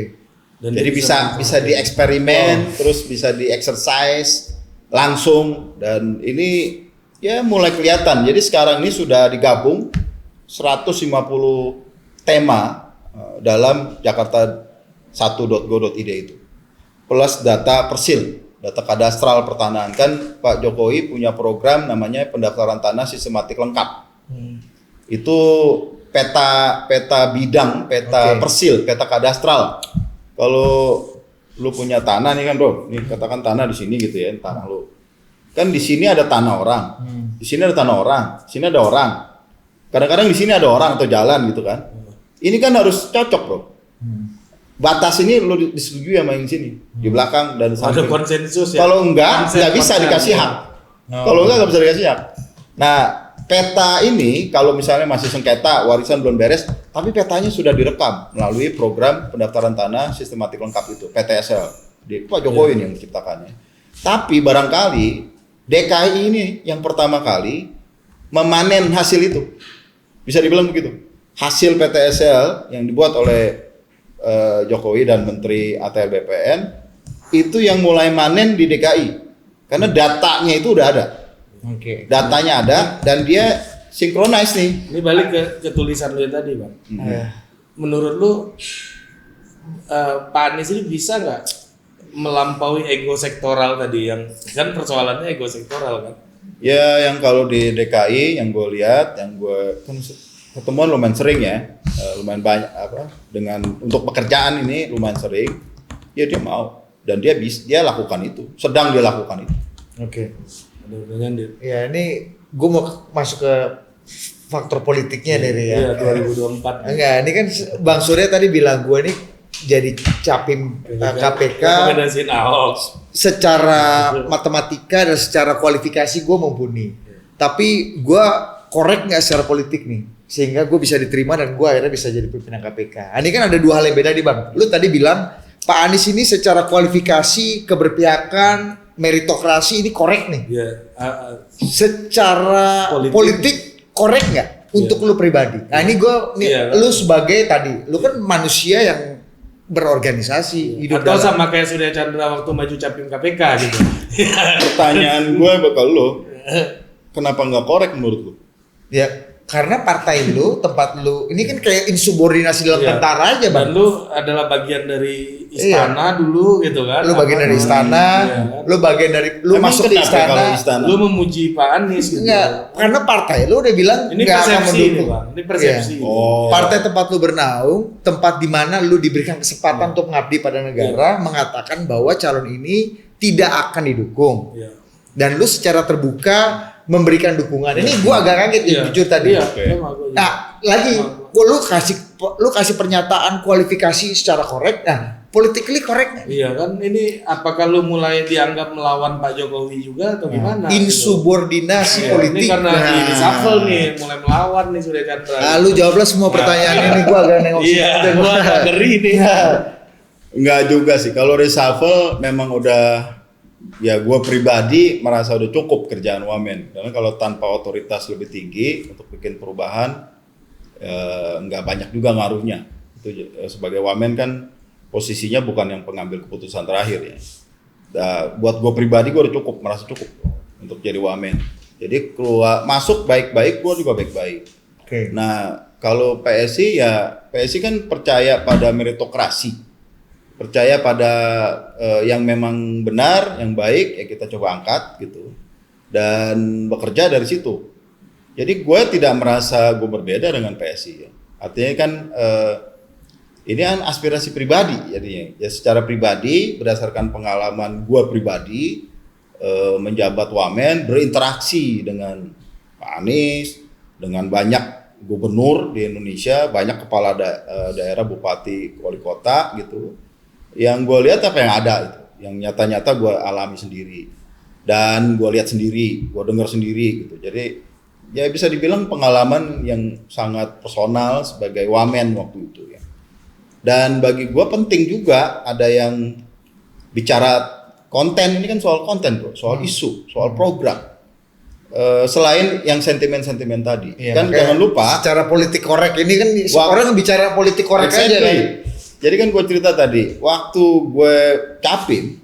Jadi bisa dieksperimen, terus bisa di-exercise langsung dan ini ya mulai kelihatan. Jadi sekarang ini sudah digabung 150 tema dalam Jakarta 1.go.id itu. Plus data persil, data kadastral pertanahan. Kan Pak Jokowi punya program namanya pendaftaran tanah sistematik lengkap. Itu peta bidang, peta persil, peta kadastral. Kalau lu punya tanah nih kan bro, nih katakan tanah di sini gitu ya, tanah lu. Kan di sini ada tanah orang, di sini ada tanah orang, di sini ada orang. Kadang-kadang di sini ada orang atau jalan gitu kan. Ini kan harus cocok bro. Batas ini lu disetujui sama yang sini, di belakang dan samping. Ada konsensus ya. Kalau enggak, nggak bisa dikasih hak. Kalau enggak bisa dikasih hak. Nah, peta ini kalau misalnya masih sengketa, warisan belum beres, tapi petanya sudah direkam melalui program pendaftaran tanah sistematik lengkap itu, PTSL. Di Pak Jokowi yang menciptakannya. Tapi barangkali DKI ini yang pertama kali memanen hasil itu. Bisa dibilang begitu. Hasil PTSL yang dibuat oleh Jokowi dan Menteri ATR BPN itu yang mulai manen di DKI. Karena datanya itu udah ada. Oke. Datanya ada dan dia synchronize nih. Ini balik ke tulisan lu yang tadi, Bang. Menurut lu Pak Anies ini bisa nggak melampaui ego sektoral tadi, yang kan persoalannya ego sektoral kan? Ya yang kalau di DKI yang gue lihat, yang gue kan ketemuan lumayan sering ya, lumayan banyak dengan untuk pekerjaan ini lumayan sering. Ya dia mau dan dia lakukan itu, sedang dia lakukan itu. Oke. Mudah-mudahan dia. Ya ini gue mau masuk ke faktor politiknya nih ya. Iya 2024. Enggak, ini kan Bang Surya tadi bilang gue ini jadi capim KPK. Rekomendasiin Ahok. Secara matematika dan secara kualifikasi gue mumpuni. Tapi gue korek nggak secara politik nih, sehingga gue bisa diterima dan gue akhirnya bisa jadi pimpinan KPK. Ini kan ada dua hal yang beda nih Bang. Lu tadi bilang Pak Anies ini secara kualifikasi, keberpihakan, meritokrasi ini korek nih. Iya. Secara politik korek nggak untuk lu pribadi? Nah ini gue nih, lu sebagai tadi, lu kan manusia yang berorganisasi, hidup atau dalam. sama kayak Surya Chandra waktu maju capim KPK gitu. Pertanyaan gue bakal lu, kenapa nggak korek menurut lu? Ya karena partai lu, tempat lu, ini kan kayak insubordinasi dalam tentara aja Bang. Dan lu adalah bagian dari istana dulu gitu kan. Lu bagian dari istana, lu bagian dari, lu Emang masuk ke kenapa istana. Lu memuji Pak Anies gitu. Enggak, karena partai lu udah bilang ini nggak akan persepsi ini mendukung. Bang, ini persepsi. Oh. Partai tempat lu bernaung, tempat di mana lu diberikan kesempatan untuk mengabdi pada negara, mengatakan bahwa calon ini tidak akan didukung. Iya. Dan lu secara terbuka memberikan dukungan. Ini gua agak kaget nih, jujur tadi. Iya. Oke. Nah, lagi lu kasih pernyataan kualifikasi secara korek. Nah, politically korek nggak? Iya kan, ini apakah lu mulai dianggap melawan Pak Jokowi juga atau gimana? Insubordinasi Iya, politik. ini karena di reshuffle nih, mulai melawan nih Surya Chandra. Nah, lu jawablah semua pertanyaan ini, gua agak nengok. Iya, gua agak ngeri nih. Enggak juga sih, kalau reshuffle memang udah, ya gue pribadi merasa udah cukup kerjaan wamen. Karena kalau tanpa otoritas lebih tinggi untuk bikin perubahan, nggak banyak juga ngaruhnya. Itu sebagai wamen kan posisinya bukan yang pengambil keputusan terakhir ya. Nah, buat gue pribadi gue udah cukup, merasa cukup untuk jadi wamen. Jadi keluar masuk baik-baik, gue juga baik-baik. Oke. Nah kalau PSI ya PSI kan percaya pada meritokrasi. Percaya pada yang memang benar, yang baik, ya kita coba angkat gitu, dan bekerja dari situ. Jadi gue tidak merasa gue berbeda dengan PSI. Ya. Artinya kan ini kan aspirasi pribadi, jadinya. Ya secara pribadi, berdasarkan pengalaman gue pribadi menjabat wamen, berinteraksi dengan Pak Anies, dengan banyak gubernur di Indonesia, banyak kepala daerah, bupati, wali kota gitu. Yang gue lihat apa yang ada itu, yang nyata-nyata gue alami sendiri dan gue lihat sendiri, gue dengar sendiri gitu. Jadi ya bisa dibilang pengalaman yang sangat personal sebagai wamen waktu itu ya. Dan bagi gue penting juga ada yang bicara konten, ini kan soal konten bro, soal isu, soal program. Selain yang sentimen-sentimen tadi, kan jangan lupa. Secara politik korek ini kan orang bicara politik korek aja kan. Jadi kan gue cerita tadi, waktu gue capim,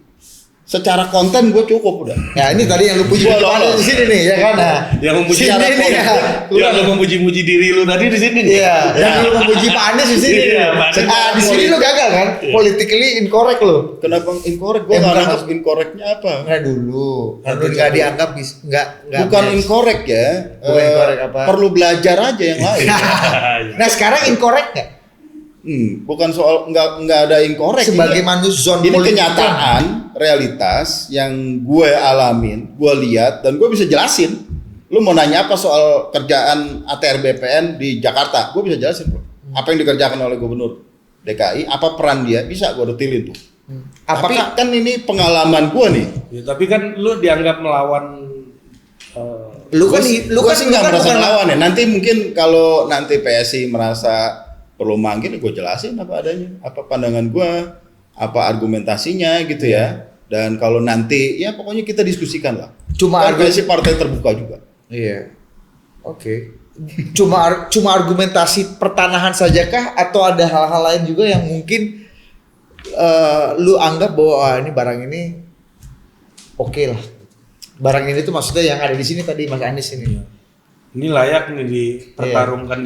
secara konten gue cukup udah. Ya ini tadi yang lu puji di sini nih, ya kan? Nah, yang memuji sini nih ya. Yang lu memuji-muji diri lu tadi di sini nih. Iya, yang lu memuji Pak Anies di sini. Iya, di sini lu gagal kan? Politically incorrect lu. Kenapa incorrect? Gue nggak nangkep incorrectnya apa? Nggak dulu, kan nggak dianggap nggak. Bukan incorrect ya. Bukan incorrect apa? Perlu belajar aja yang lain. Nah sekarang incorrect nggak? Bukan soal nggak ada incorrect. Sebagai manusia ini kenyataan, realitas yang gue alamin, gue lihat dan gue bisa jelasin. Lu mau nanya apa soal kerjaan ATR BPN di Jakarta? Gue bisa jelasin bro. Apa yang dikerjakan oleh Gubernur DKI? Apa peran dia? Bisa gue detilin tuh. Tapi kan ini pengalaman gue nih. Ya, tapi kan lu dianggap melawan. Lu kan sih nggak merasa melawan ya. Nanti mungkin kalau nanti PSI merasa perlu manggil, gue jelasin apa adanya, apa pandangan gue, apa argumentasinya gitu ya. Dan kalau nanti ya pokoknya kita diskusikan lah. Cuma argumentasi partai terbuka juga. Iya. Oke. Cuma argumentasi pertanahan sajakah atau ada hal-hal lain juga yang mungkin lu anggap bahwa ini barang ini oke lah. Barang ini tuh maksudnya yang ada di sini tadi Mas Anies ini. Ini layak nih dipertarungkan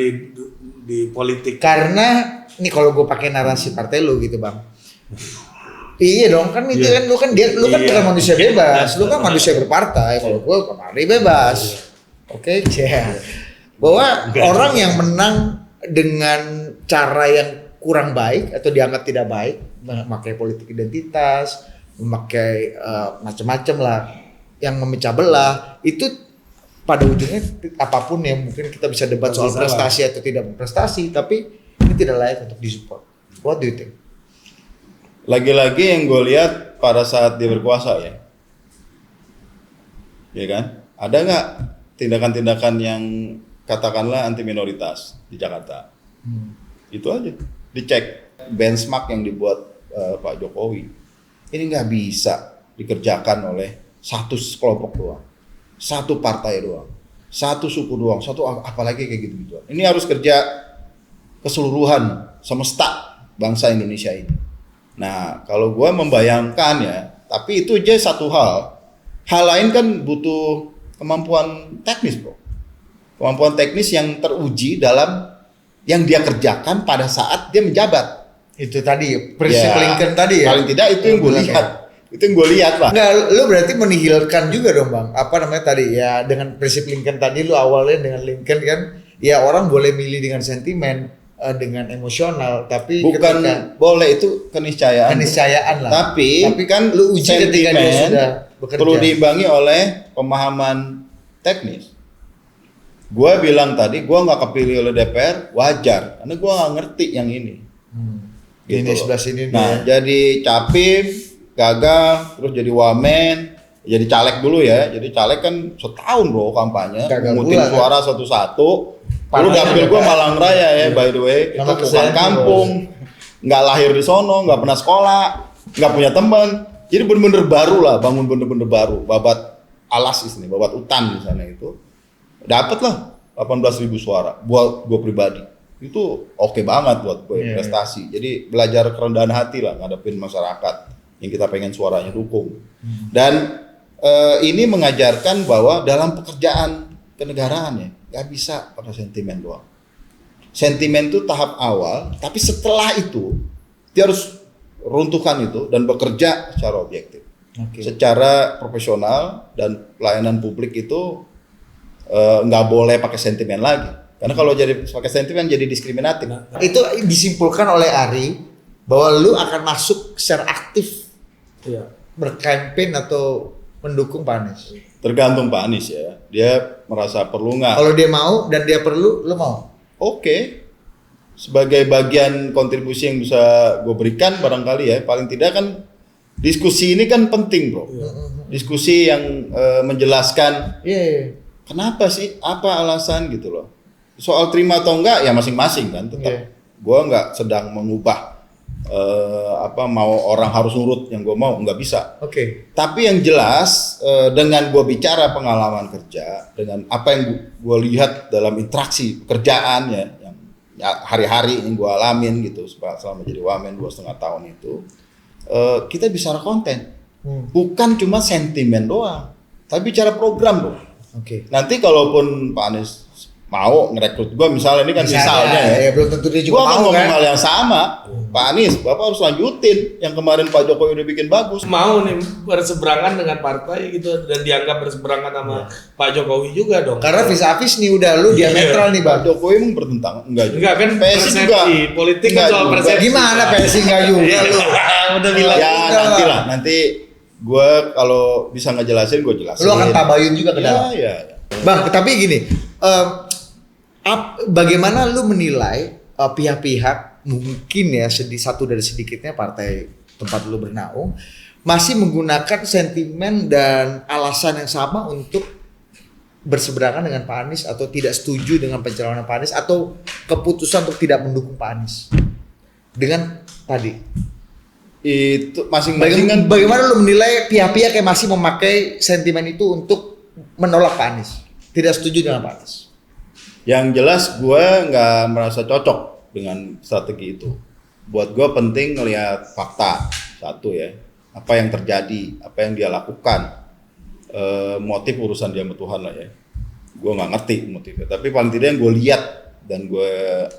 di politik. Karena ini kalau gue pakai narasi partai lu gitu bang. Iya dong kan itu kan lu kan bukan manusia bebas, lu kan manusia berpartai. Kalau gue kemarin bebas. Oke, bahwa orang yang menang dengan cara yang kurang baik atau dianggap tidak baik, memakai politik identitas, memakai macam-macam lah, yang memecah belah, itu pada ujungnya apapun yang mungkin kita bisa debat soal prestasi atau tidak prestasi, tapi ini tidak layak untuk disupport. What do you think? Lagi-lagi yang gue lihat pada saat dia berkuasa ya kan? Ada nggak tindakan-tindakan yang katakanlah anti minoritas di Jakarta? Itu aja, dicek benchmark yang dibuat Pak Jokowi. Ini nggak bisa dikerjakan oleh satu kelompok doang, satu partai doang, satu suku doang, apalagi kayak gitu-gitu. Ini harus kerja keseluruhan semesta bangsa Indonesia ini. Nah, kalau gue membayangkan tapi itu aja satu hal. Hal lain kan butuh kemampuan teknis, bro. Kemampuan teknis yang teruji dalam yang dia kerjakan pada saat dia menjabat. Itu tadi prinsip Lincoln tadi ya. Paling tidak itu yang gue lihat. Itu yang gue lihat lah. Nggak, lu berarti menihilkan juga dong bang. Apa namanya tadi ya dengan prinsip Lincoln tadi lu awalnya dengan Lincoln kan. Ya orang boleh milih dengan sentimen. Dengan emosional, tapi bukan boleh itu keniscayaan lah. Tapi kan lu uji ketika dia sudah bekerja. Perlu diimbangi oleh pemahaman teknis. Gua bilang tadi, gua nggak kepilih oleh DPR, wajar, karena gua nggak ngerti yang ini. Gitu ini sebelah sini. Nah, jadi capim, gagal, terus jadi wamen, jadi caleg dulu ya. Jadi caleg kan setahun bro kampanye, ngutin suara satu-satu. Lu dapil gue Malang Raya ya, by the way, itu bukan kampung, nggak lahir di sono, nggak pernah sekolah, nggak punya teman, jadi bener-bener baru lah, bangun bener-bener baru, babat alas ini, babat hutan di sana itu, dapat lah 18.000 suara, buat gue pribadi, itu oke banget buat gue prestasi, jadi belajar kerendahan hati lah, ngadepin masyarakat yang kita pengen suaranya dukung, dan ini mengajarkan bahwa dalam pekerjaan kenegaraan gak bisa pakai sentimen doang. Sentimen itu tahap awal, tapi setelah itu dia harus runtuhkan itu dan bekerja secara objektif, secara profesional, dan pelayanan publik itu nggak boleh pakai sentimen lagi. Karena kalau jadi pakai sentimen jadi diskriminatif. Itu disimpulkan oleh Ari bahwa lu akan masuk secara aktif berkampanye atau mendukung Pak Anies. Tergantung Pak Anies ya, dia merasa perlu nggak. Kalau dia mau dan dia perlu, lu mau? Oke. Sebagai bagian kontribusi yang bisa gue berikan barangkali ya, paling tidak kan diskusi ini kan penting bro. Diskusi yang menjelaskan kenapa sih, apa alasan gitu loh. Soal terima atau enggak ya masing-masing kan, tetap gue nggak sedang mengubah mau orang harus nurut yang gue mau, nggak bisa. Tapi yang jelas dengan gue bicara pengalaman kerja, dengan apa yang gue lihat dalam interaksi pekerjaan yang hari-hari yang gue alamin gitu selama jadi wamen 2,5 tahun itu, kita bicara konten, bukan cuma sentimen doang, tapi bicara program dong. Nanti kalaupun Pak Anies mau ngerekrut gue misalnya, ini kan misalnya ya, belum tentu dia juga mau kan. Hal yang sama, Pak Anies, Bapak harus lanjutin yang kemarin Pak Jokowi udah bikin bagus. Mau nih berseberangan dengan partai gitu dan dianggap berseberangan sama Pak Jokowi juga dong. Karena vis-a-vis nih udah lu diametral nih Bang. Jokowi emang bertentangan? Enggak kan, PSI juga. Politik kan soal persepsi. Gimana PSI enggak juga lu? Udah bilang. Ya nanti gue kalau bisa ngejelasin gue jelasin. Lu akan tabayun juga ke dalam. Ya. Bang, tapi gini, bagaimana lu menilai pihak-pihak mungkin ya satu dari sedikitnya partai tempat lu bernaung masih menggunakan sentimen dan alasan yang sama untuk berseberangan dengan Pak Anies atau tidak setuju dengan pencalonan Pak Anies atau keputusan untuk tidak mendukung Pak Anies dengan tadi itu masing-masing kan. Bagaimana lu menilai pihak-pihak yang masih memakai sentimen itu untuk menolak Pak Anies, tidak setuju dengan Pak Anies? Yang jelas gue nggak merasa cocok dengan strategi itu. Buat gue penting ngelihat fakta satu ya, apa yang terjadi, apa yang dia lakukan, motif urusan dia sama Tuhan lah ya. Gue nggak ngerti motifnya, tapi paling tidak yang gue lihat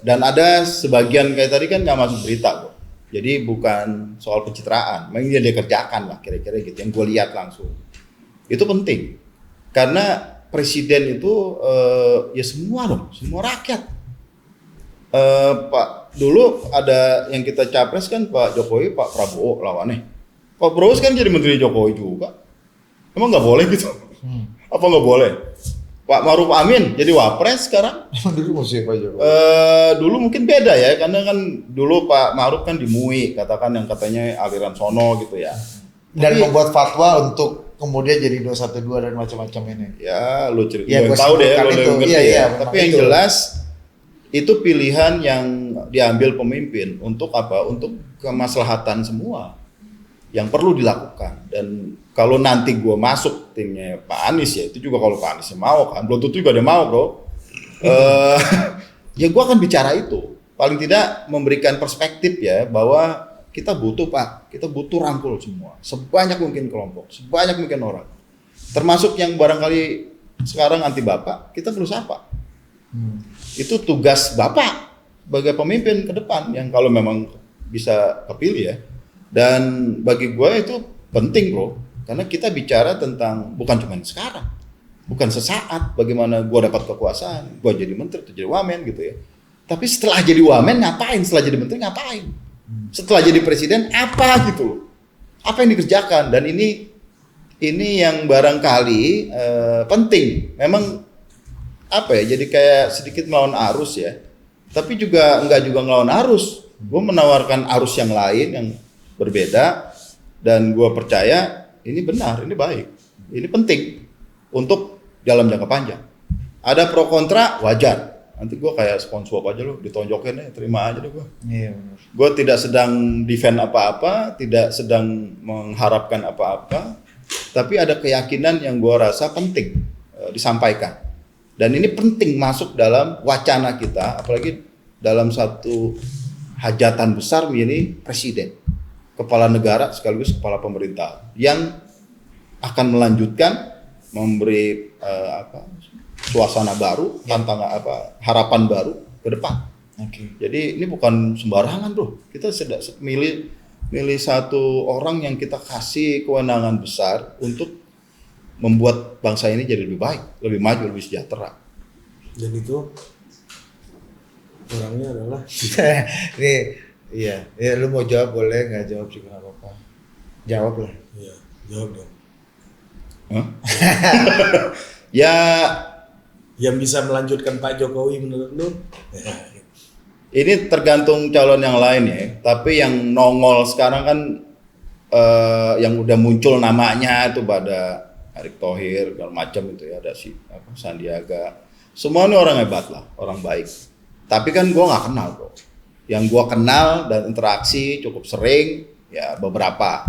dan ada sebagian kayak tadi kan nggak masuk berita kok. Jadi bukan soal pencitraan, memang dia kerjakan lah kira-kira gitu. Yang gue lihat langsung itu penting karena presiden itu ya semua dong, semua rakyat. Pak dulu ada yang kita capres kan Pak Jokowi, Pak Prabowo lawannya. Pak Prabowo kan jadi menteri Jokowi juga. Emang nggak boleh gitu? Apa nggak boleh? Pak Maruf Amin jadi wapres sekarang. Dulu masih Pak Jokowi. Dulu mungkin beda ya, karena kan dulu Pak Maruf kan di MUI, katakan yang katanya aliran sono gitu ya. Dan membuat fatwa untuk kemudian jadi 212 dan macam-macam ini. Ya, lu cerita. Ya, Yang tahu deh, lu ngerti iya, ya. Tapi Tapi yang jelas itu pilihan yang diambil pemimpin untuk apa? Untuk kemaslahatan semua yang perlu dilakukan. Dan kalau nanti gue masuk timnya Pak Anies ya, itu juga kalau Pak Anies mau kan, belum tentu juga dia mau bro. Ya gue akan bicara itu. Paling tidak memberikan perspektif ya bahwa kita butuh Pak, kita butuh rangkul semua, sebanyak mungkin kelompok, sebanyak mungkin orang. Termasuk yang barangkali sekarang anti Bapak, kita perlu sapa. Itu tugas Bapak sebagai pemimpin ke depan yang kalau memang bisa kepilih ya. Dan bagi gue itu penting bro, karena kita bicara tentang bukan cuma sekarang, bukan sesaat bagaimana gue dapat kekuasaan, gue jadi menteri atau jadi wamen gitu ya. Tapi setelah jadi wamen ngapain, setelah jadi menteri ngapain, setelah jadi presiden apa gitu loh, apa yang dikerjakan. Dan ini yang barangkali penting, memang apa ya, jadi kayak sedikit melawan arus ya, tapi juga enggak juga melawan arus. Gue menawarkan arus yang lain yang berbeda, dan gue percaya ini benar, ini baik, ini penting untuk dalam jangka panjang. Ada pro kontra wajar, nanti gue kayak SpongeBob aja loh, ditonjokin ya, terima aja deh gue. Iya benar. Gue tidak sedang defend apa-apa, tidak sedang mengharapkan apa-apa, tapi ada keyakinan yang gue rasa penting disampaikan. Dan ini penting masuk dalam wacana kita, apalagi dalam satu hajatan besar ini presiden, kepala negara sekaligus kepala pemerintah yang akan melanjutkan, memberi suasana baru, tantangan harapan baru ke depan. Jadi ini bukan sembarangan bro, kita sedang milih satu orang yang kita kasih kewenangan besar untuk membuat bangsa ini jadi lebih baik, lebih maju, lebih sejahtera. Dan itu orangnya adalah Nih, iya, ya lu mau jawab boleh, nggak jawab juga nggak apa-apa. Jawab lah. Iya, jawab dong. Ya, yang bisa melanjutkan Pak Jokowi menurut lu? ini tergantung calon yang lain ya. Tapi yang nongol sekarang kan yang udah muncul namanya itu pada Erick Thohir, segala macam itu ya, ada Sandiaga. Semua ini orang hebat lah, orang baik. Tapi kan gue nggak kenal bro. Yang gue kenal dan interaksi cukup sering ya beberapa.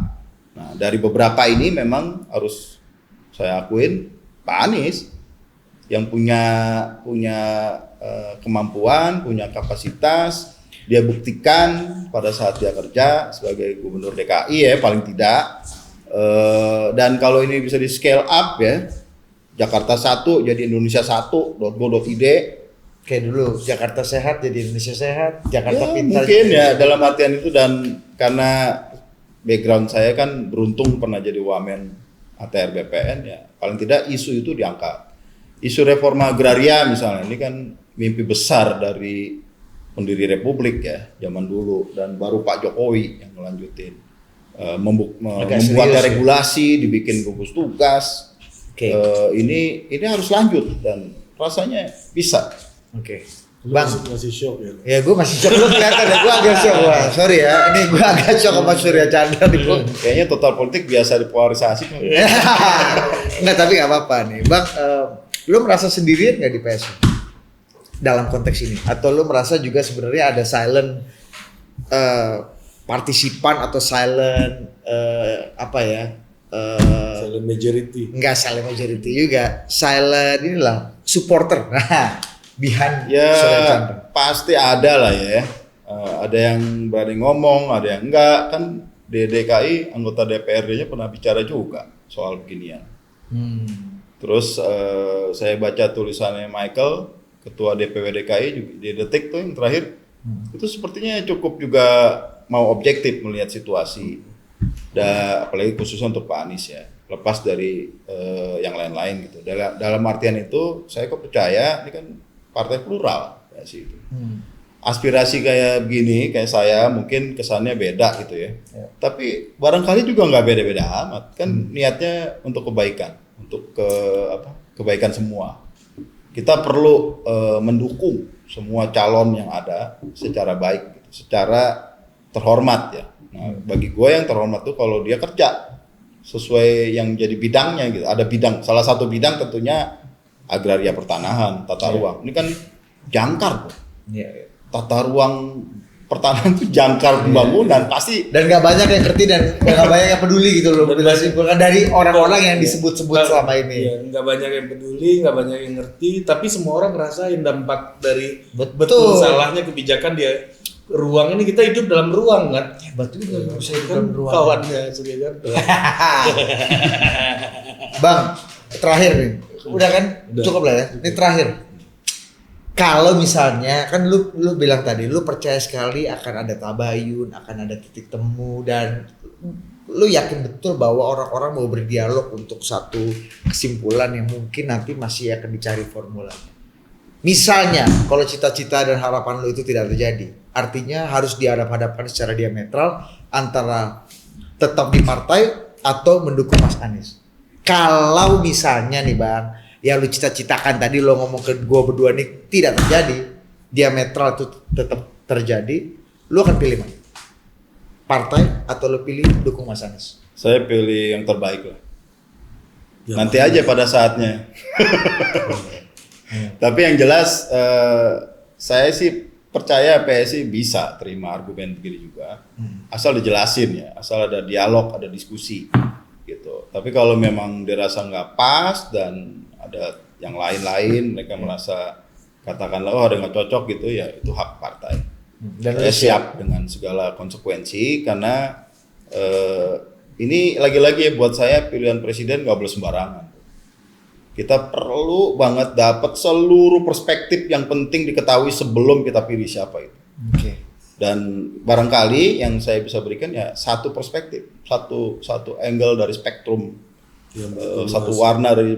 Nah dari beberapa ini memang harus saya akuin Pak Anies yang punya kemampuan, punya kapasitas, dia buktikan pada saat dia kerja sebagai gubernur DKI ya paling tidak. Dan kalau ini bisa di scale up ya, Jakarta 1 jadi Indonesia 1.go.id. Kayak dulu Jakarta sehat jadi Indonesia sehat, Jakarta Ya, pintar. mungkin ya dalam artian itu, dan karena background saya kan beruntung pernah jadi wamen ATR BPN ya, paling tidak isu itu diangkat. Isu reforma agraria misalnya, ini kan mimpi besar dari pendiri Republik ya zaman dulu, dan baru Pak Jokowi yang melanjutin. Membuat regulasi, dibikin gugus tugas. Ini harus lanjut dan rasanya bisa. Bang, masih shock ya? Ya gue masih shock, lu kelihatan ya, gue agak shock. Wah, sorry ya, ini gue agak shock sama Surya Chandra nih bro. Kayaknya total politik biasa dipolarisasi. Enggak, tapi nggak apa-apa nih, Bang. Lu merasa sendirian nggak di PSI dalam konteks ini? Atau lu merasa juga sebenarnya ada silent partisipan atau silent silent majority? Enggak silent majority juga, silent inilah supporter. Nah, behind Ya Surya Chandra. pasti ada lah ya. Ada yang berani ngomong, ada yang enggak. Kan di DKI anggota DPRD-nya pernah bicara juga soal beginian. Terus saya baca tulisannya Michael, ketua DPW DKI juga di Detik tuh yang terakhir, itu sepertinya cukup juga mau objektif melihat situasi. Dan apalagi khususnya untuk Pak Anies ya, lepas dari yang lain-lain gitu. Dalam artian itu saya kok percaya ini kan partai plural ya sih itu. Aspirasi kayak begini, kayak saya mungkin kesannya beda gitu ya. Tapi barangkali juga nggak beda-beda amat. Kan niatnya untuk kebaikan, untuk kebaikan semua. Kita perlu mendukung semua calon yang ada secara baik, gitu, secara terhormat ya. Nah, bagi gue yang terhormat tuh kalau dia kerja sesuai yang jadi bidangnya gitu. Ada bidang, salah satu bidang tentunya agraria pertanahan, tata ruang. Ini kan jangkar tuh. Tata ruang pertanahan itu jangkar pembangunan pasti, dan nggak banyak yang ngerti dan nggak banyak yang peduli gitu loh, bila simpulkan dari orang-orang yang disebut-sebut selama ini. Nggak banyak yang peduli, nggak banyak yang ngerti, tapi semua orang ngerasain dampak dari betul salahnya kebijakan dia. Ruang ini kita hidup dalam ruang kan? Betul juga bisa hidup Kan dalam ruang. kawannya Surya kan. Bang, terakhir nih, udah kan? Cukup lah ya. Ini terakhir. Kalau misalnya kan lu bilang tadi lu percaya sekali akan ada tabayun, akan ada titik temu, dan lu yakin betul bahwa orang-orang mau berdialog untuk satu kesimpulan yang mungkin nanti masih akan dicari formulanya. Misalnya kalau cita-cita dan harapan lu itu tidak terjadi, artinya harus dihadap-hadapkan secara diametral antara tetap di partai atau mendukung Mas Anies. Kalau misalnya nih Bang, yang lu cita-citakan tadi lo ngomong ke gua berdua nih tidak terjadi, diametral itu tetap terjadi, lu akan pilih mana? Partai atau lu pilih dukung Mas Anies? saya pilih yang terbaik lah. Nanti aja pada saatnya. Tapi yang jelas saya sih percaya PSI bisa terima argumen begini juga, asal dijelasin ya, asal ada dialog, ada diskusi gitu. Tapi kalau memang dirasa nggak pas dan ada yang lain-lain, mereka merasa katakanlah ada nggak cocok gitu ya, itu hak partai. Dan saya siap dengan segala konsekuensi karena ini lagi-lagi ya buat saya pilihan presiden nggak boleh sembarangan. Kita perlu banget dapat seluruh perspektif yang penting diketahui sebelum kita pilih siapa itu. Dan barangkali yang saya bisa berikan ya satu perspektif, satu angle dari spektrum, satu warna dari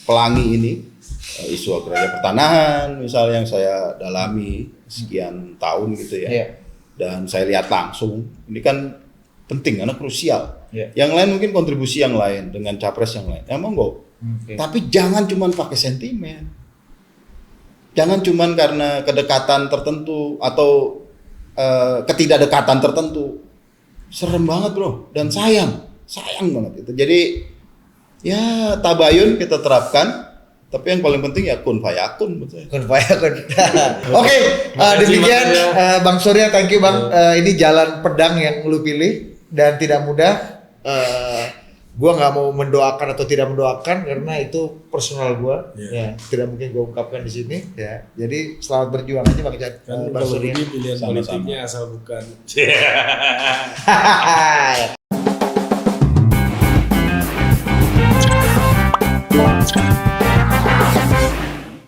pelangi ini, isu agraria pertanahan misalnya yang saya dalami sekian tahun gitu ya. Dan saya lihat langsung, ini kan penting karena krusial. Yang lain mungkin kontribusi yang lain dengan capres yang lain. Ya monggo. Tapi jangan cuman pakai sentimen. Jangan cuman karena kedekatan tertentu atau ketidakdekatan tertentu. Serem banget bro, dan sayang banget itu. Jadi ya tabayun kita terapkan, tapi yang paling penting ya kun fayakun. Kun fayakun. Oke, demikian Bang Surya, thank you Bang. Ini jalan pedang yang lu pilih dan tidak mudah. Gua nggak mau mendoakan atau tidak mendoakan karena itu personal gua. Ya, tidak mungkin gua ungkapkan di sini. Ya, jadi selamat berjuang aja Bang Surya. Pilihan politiknya asal bukan. Yeah.